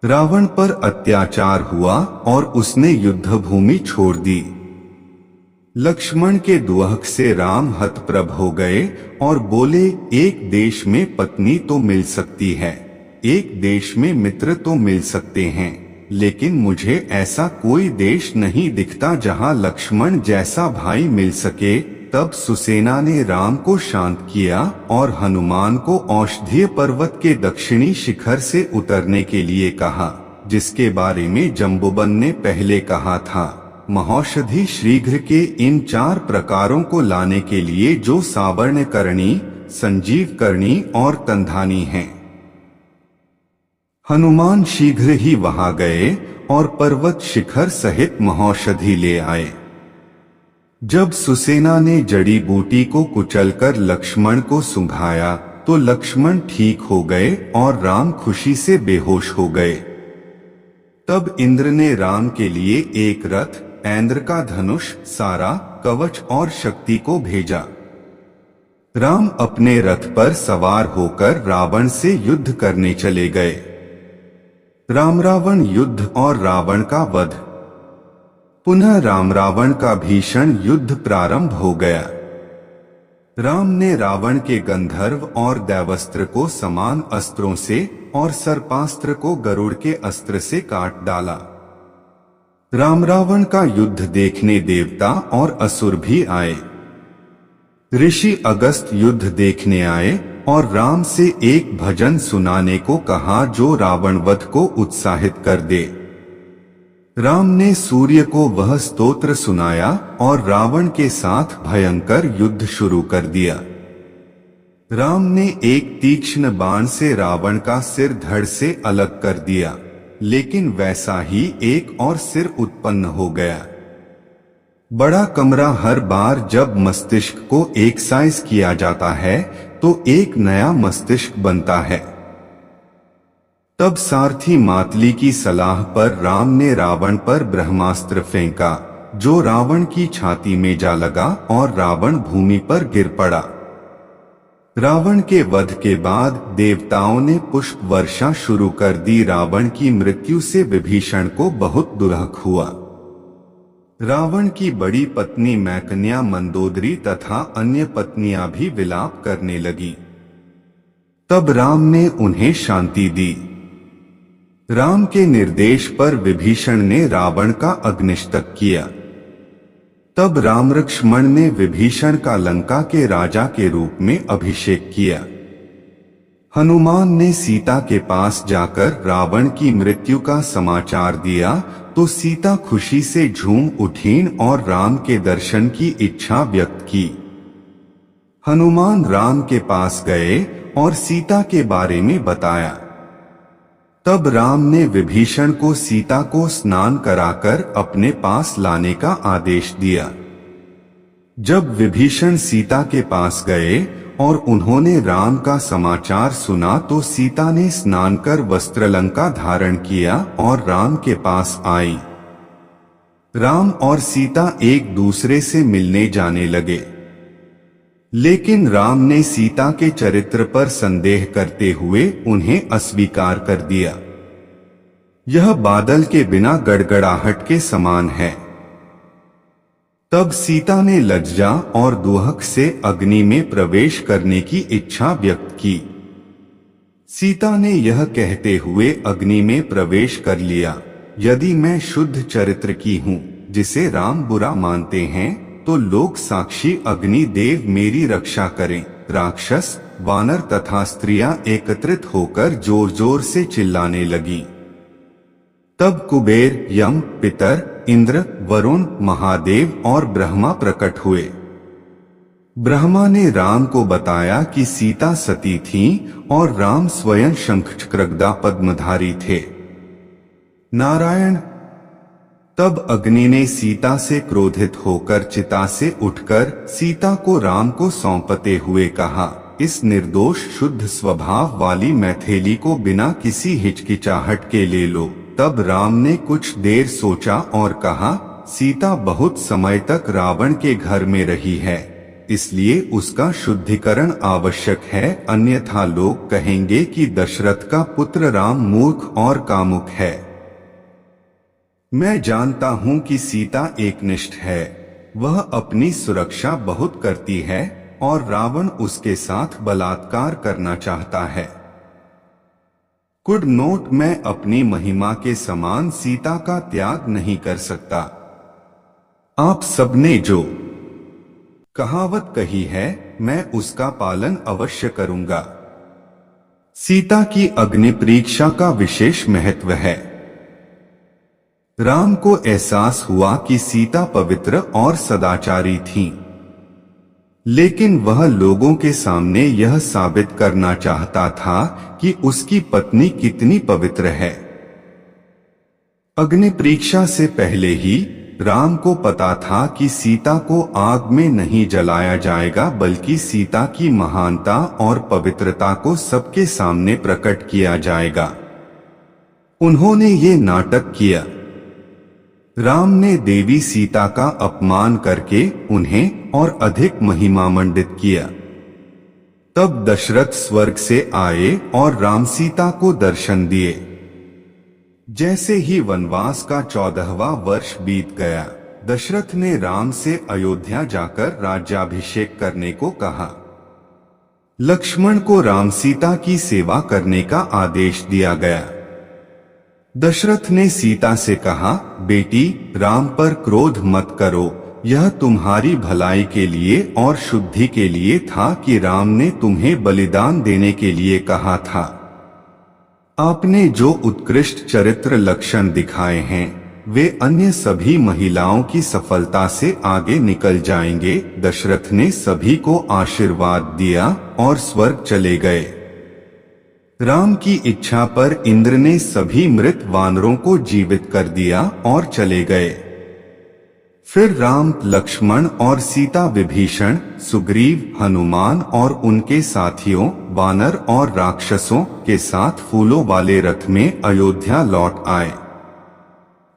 रावण पर अत्याचार हुआ और उसने युद्ध भूमि छोड़ दी। लक्ष्मण के दुहक से राम हतप्रभ हो गए और बोले, एक देश में पत्नी तो मिल सकती है, एक देश में मित्र तो मिल सकते हैं, लेकिन मुझे ऐसा कोई देश नहीं दिखता जहां लक्ष्मण जैसा भाई मिल सके। तब सुसेना ने राम को शांत किया और हनुमान को औषधीय पर्वत के दक्षिणी शिखर से उतरने के लिए कहा, जिसके बारे में जम्बुबन ने पहले कहा था। महौषधि शीघ्र के इन 4 प्रकारों को लाने के लिए जो सावर्णकर्णी, संजीवकर्णी और तंधानी हैं। हनुमान शीघ्र ही वहां गए और पर्वत शिखर सहित महौषधि ले आए। जब सुसेना ने जड़ी बूटी को कुचलकर लक्ष्मण को सुंघाया तो लक्ष्मण ठीक हो गए और राम खुशी से बेहोश हो गए। तब इंद्र ने राम के लिए एक रथ, ऐन्द्र का धनुष, सारा, कवच और शक्ति को भेजा। राम अपने रथ पर सवार होकर रावण से युद्ध करने चले गए। राम रावण युद्ध और रावण का वध। पुनः राम रावण का भीषण युद्ध प्रारंभ हो गया। राम ने रावण के गंधर्व और दैवस्त्र को समान अस्त्रों से और सर्पास्त्र को गरुड़ के अस्त्र से काट डाला। राम रावण का युद्ध देखने देवता और असुर भी आए। ऋषि अगस्त युद्ध देखने आए और राम से एक भजन सुनाने को कहा जो रावण वध को उत्साहित कर दे। राम ने सूर्य को वह स्तोत्र सुनाया और रावण के साथ भयंकर युद्ध शुरू कर दिया। राम ने एक तीक्ष्ण बाण से रावण का सिर धड़ से अलग कर दिया, लेकिन वैसा ही एक और सिर उत्पन्न हो गया। बड़ा कमरा हर बार जब मस्तिष्क को एक्साइज किया जाता है तो एक नया मस्तिष्क बनता है। तब सारथी मातली की सलाह पर राम ने रावण पर ब्रह्मास्त्र फेंका, जो रावण की छाती में जा लगा और रावण भूमि पर गिर पड़ा। रावण के वध के बाद देवताओं ने पुष्प वर्षा शुरू कर दी। रावण की मृत्यु से विभीषण को बहुत दुर्हक हुआ। रावण की बड़ी पत्नी मैकन्या मंदोदरी तथा अन्य पत्नियां भी विलाप करने लगी। तब राम ने उन्हें शांति दी। राम के निर्देश पर विभीषण ने रावण का अग्निष्टक किया। तब राम लक्ष्मण ने विभीषण का लंका के राजा के रूप में अभिषेक किया। हनुमान ने सीता के पास जाकर रावण की मृत्यु का समाचार दिया तो सीता खुशी से झूम उठीं और राम के दर्शन की इच्छा व्यक्त की। हनुमान राम के पास गए और सीता के बारे में बताया। तब राम ने विभीषण को सीता को स्नान कराकर अपने पास लाने का आदेश दिया। जब विभीषण सीता के पास गए और उन्होंने राम का समाचार सुना तो सीता ने स्नान कर वस्त्रलंका धारण किया और राम के पास आई। राम और सीता एक दूसरे से मिलने जाने लगे, लेकिन राम ने सीता के चरित्र पर संदेह करते हुए उन्हें अस्वीकार कर दिया। यह बादल के बिना गड़गड़ाहट के समान है। तब सीता ने लज्जा और दुहक से अग्नि में प्रवेश करने की इच्छा व्यक्त की। सीता ने यह कहते हुए अग्नि में प्रवेश कर लिया, यदि मैं शुद्ध चरित्र की हूँ जिसे राम बुरा मानते हैं तो लोक साक्षी अग्नि देव मेरी रक्षा करें। राक्षस, वानर तथा स्त्रियां एकत्रित होकर जोर जोर से चिल्लाने लगी। तब कुबेर, यम, पितर, इंद्र, वरुण, महादेव और ब्रह्मा प्रकट हुए। ब्रह्मा ने राम को बताया कि सीता सती थीं और राम स्वयं शंखचक्रगदा पद्मधारी थे। नारायण। तब अग्नि ने सीता से क्रोधित होकर चिता से उठकर सीता को राम को सौंपते हुए कहा, इस निर्दोष शुद्ध स्वभाव वाली मैथिली को बिना किसी हिचकिचाहट के ले लो। तब राम ने कुछ देर सोचा और कहा, सीता बहुत समय तक रावण के घर में रही है, इसलिए उसका शुद्धिकरण आवश्यक है, अन्यथा लोग कहेंगे कि दशरथ का पुत्र राम मूर्ख और कामुक है। मैं जानता हूं कि सीता एकनिष्ठ है, वह अपनी सुरक्षा बहुत करती है और रावण उसके साथ बलात्कार करना चाहता है। गुड नोट, मैं अपनी महिमा के समान सीता का त्याग नहीं कर सकता। आप सबने जो कहावत कही है मैं उसका पालन अवश्य करूंगा। सीता की अग्नि परीक्षा का विशेष महत्व है। राम को एहसास हुआ कि सीता पवित्र और सदाचारी थीं, लेकिन वह लोगों के सामने यह साबित करना चाहता था कि उसकी पत्नी कितनी पवित्र है। अग्नि परीक्षा से पहले ही राम को पता था कि सीता को आग में नहीं जलाया जाएगा, बल्कि सीता की महानता और पवित्रता को सबके सामने प्रकट किया जाएगा। उन्होंने ये नाटक किया। राम ने देवी सीता का अपमान करके उन्हें और अधिक महिमामंडित किया। तब दशरथ स्वर्ग से आए और राम सीता को दर्शन दिए। जैसे ही वनवास का 14वां वर्ष बीत गया, दशरथ ने राम से अयोध्या जाकर राज्याभिषेक करने को कहा। लक्ष्मण को राम सीता की सेवा करने का आदेश दिया गया। दशरथ ने सीता से कहा, बेटी, राम पर क्रोध मत करो, यह तुम्हारी भलाई के लिए और शुद्धि के लिए था कि राम ने तुम्हें बलिदान देने के लिए कहा था। आपने जो उत्कृष्ट चरित्र लक्षण दिखाए हैं वे अन्य सभी महिलाओं की सफलता से आगे निकल जाएंगे। दशरथ ने सभी को आशीर्वाद दिया और स्वर्ग चले गए। राम की इच्छा पर इंद्र ने सभी मृत वानरों को जीवित कर दिया और चले गए। फिर राम, लक्ष्मण और सीता विभीषण, सुग्रीव, हनुमान और उनके साथियों, वानर और राक्षसों के साथ फूलों वाले रथ में अयोध्या लौट आए।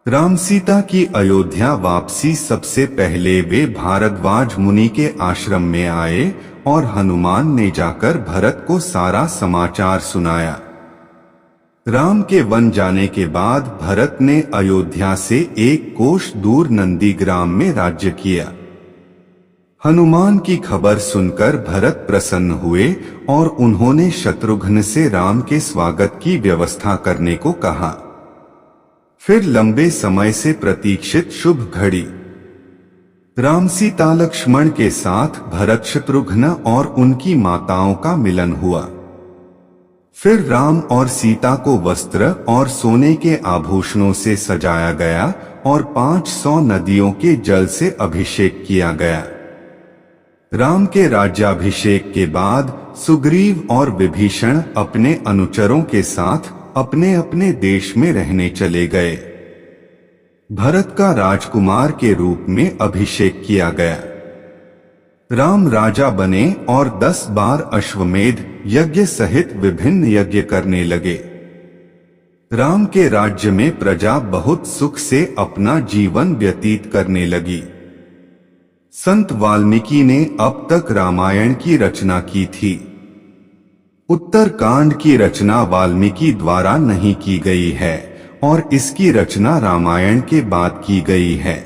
राम सीता की अयोध्या वापसी सबसे पहले वे भारद्वाज मुनि के आश्रम में आए और हनुमान ने जाकर भरत को सारा समाचार सुनाया। राम के वन जाने के बाद भरत ने अयोध्या से 1 कोश दूर नंदीग्राम में राज्य किया। हनुमान की खबर सुनकर भरत प्रसन्न हुए और उन्होंने शत्रुघ्न से राम के स्वागत की व्यवस्था करने को कहा। फिर लंबे समय से प्रतीक्षित शुभ घड़ी राम सीता लक्ष्मण के साथ भरत, शत्रुघ्न और उनकी माताओं का मिलन हुआ। फिर राम और सीता को वस्त्र और सोने के आभूषणों से सजाया गया और 500 नदियों के जल से अभिषेक किया गया। राम के राज्याभिषेक के बाद सुग्रीव और विभीषण अपने अनुचरों के साथ अपने अपने देश में रहने चले गए। भरत का राजकुमार के रूप में अभिषेक किया गया। राम राजा बने और 10 बार अश्वमेध यज्ञ सहित विभिन्न यज्ञ करने लगे। राम के राज्य में प्रजा बहुत सुख से अपना जीवन व्यतीत करने लगी। संत वाल्मीकि ने अब तक रामायण की रचना की थी। उत्तरकांड की रचना वाल्मीकि द्वारा नहीं की गई है और इसकी रचना रामायण के बाद की गई है।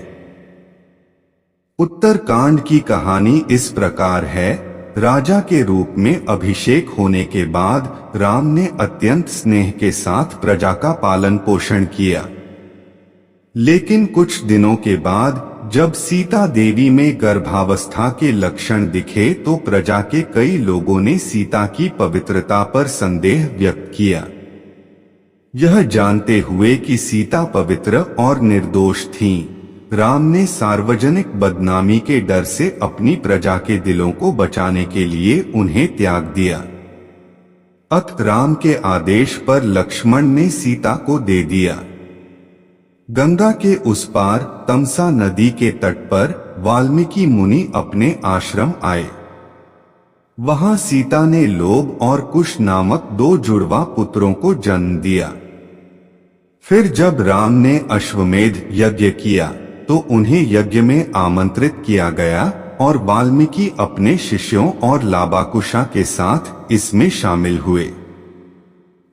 उत्तरकांड की कहानी इस प्रकार है। राजा के रूप में अभिषेक होने के बाद राम ने अत्यंत स्नेह के साथ प्रजा का पालन पोषण किया। लेकिन कुछ दिनों के बाद जब सीता देवी में गर्भावस्था के लक्षण दिखे तो प्रजा के कई लोगों ने सीता की पवित्रता पर संदेह व्यक्त किया। यह जानते हुए कि सीता पवित्र और निर्दोष थीं, राम ने सार्वजनिक बदनामी के डर से अपनी प्रजा के दिलों को बचाने के लिए उन्हें त्याग दिया। अत राम के आदेश पर लक्ष्मण ने सीता को दे दिया। गंगा के उस पार तमसा नदी के तट पर वाल्मीकि मुनि अपने आश्रम आए। वहां सीता ने लोभ और कुश नामक 2 जुड़वा पुत्रों को जन्म दिया। फिर जब राम ने अश्वमेध यज्ञ किया तो उन्हें यज्ञ में आमंत्रित किया गया और वाल्मीकि अपने शिष्यों और लाबाकुशा के साथ इसमें शामिल हुए।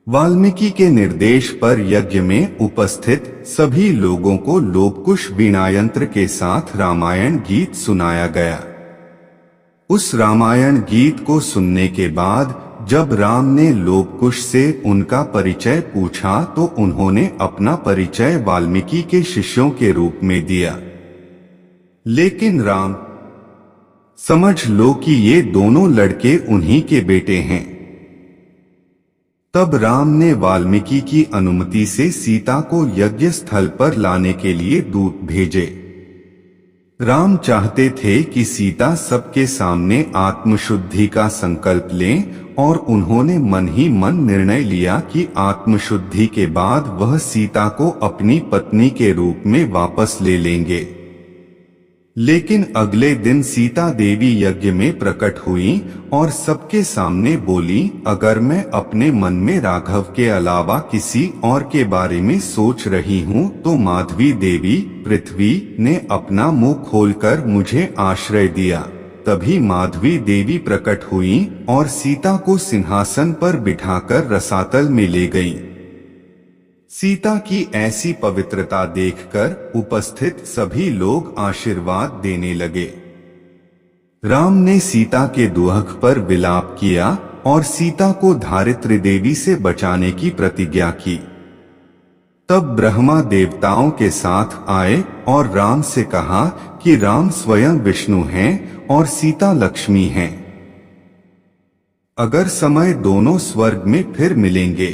वाल्मीकि के निर्देश पर यज्ञ में उपस्थित सभी लोगों को लोभकुश वीणायंत्र के साथ रामायण गीत सुनाया गया। उस रामायण गीत को सुनने के बाद जब राम ने लोभकुश से उनका परिचय पूछा तो उन्होंने अपना परिचय वाल्मीकि के शिष्यों के रूप में दिया। लेकिन राम, समझ लो कि ये दोनों लड़के उन्हीं के बेटे हैं। तब राम ने वाल्मीकि की अनुमति से सीता को यज्ञ स्थल पर लाने के लिए दूत भेजे। राम चाहते थे कि सीता सबके सामने आत्मशुद्धि का संकल्प लें और उन्होंने मन ही मन निर्णय लिया कि आत्मशुद्धि के बाद वह सीता को अपनी पत्नी के रूप में वापस ले लेंगे। लेकिन अगले दिन सीता देवी यज्ञ में प्रकट हुई और सबके सामने बोली, अगर मैं अपने मन में राघव के अलावा किसी और के बारे में सोच रही हूँ तो माधवी देवी पृथ्वी ने अपना मुंह खोलकर मुझे आश्रय दिया। तभी माधवी देवी प्रकट हुई और सीता को सिंहासन पर बिठाकर रसातल में ले गई। सीता की ऐसी पवित्रता देखकर उपस्थित सभी लोग आशीर्वाद देने लगे। राम ने सीता के दुख पर विलाप किया और सीता को धारित्री देवी से बचाने की प्रतिज्ञा की। तब ब्रह्मा देवताओं के साथ आए और राम से कहा कि राम स्वयं विष्णु हैं और सीता लक्ष्मी हैं। अगर समय दोनों स्वर्ग में फिर मिलेंगे।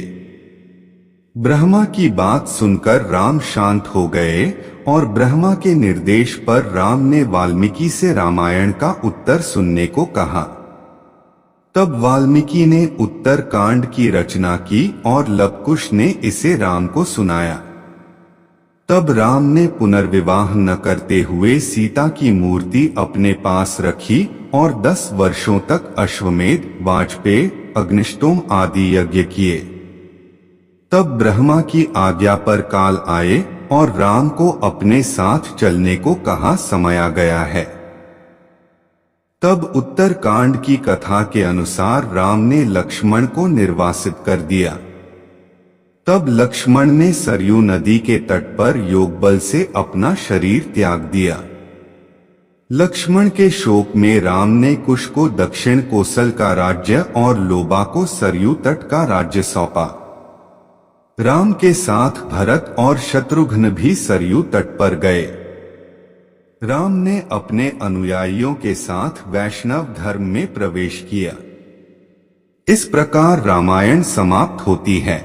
ब्रह्मा की बात सुनकर राम शांत हो गए और ब्रह्मा के निर्देश पर राम ने वाल्मीकि से रामायण का उत्तर सुनने को कहा। तब वाल्मीकि ने उत्तर कांड की रचना की और लवकुश ने इसे राम को सुनाया। तब राम ने पुनर्विवाह न करते हुए सीता की मूर्ति अपने पास रखी और 10 वर्षों तक अश्वमेध, वाजपेय, अग्निष्टोम आदि यज्ञ किए। तब ब्रह्मा की आज्ञा पर काल आए और राम को अपने साथ चलने को कहा समाया गया है। तब उत्तर कांड की कथा के अनुसार राम ने लक्ष्मण को निर्वासित कर दिया। तब लक्ष्मण ने सरयू नदी के तट पर योग बल से अपना शरीर त्याग दिया। लक्ष्मण के शोक में राम ने कुश को दक्षिण कोसल का राज्य और लोबा को सरयू तट का राज्य सौंपा। राम के साथ भरत और शत्रुघ्न भी सरयू तट पर गए। राम ने अपने अनुयायियों के साथ वैष्णव धर्म में प्रवेश किया। इस प्रकार रामायण समाप्त होती है।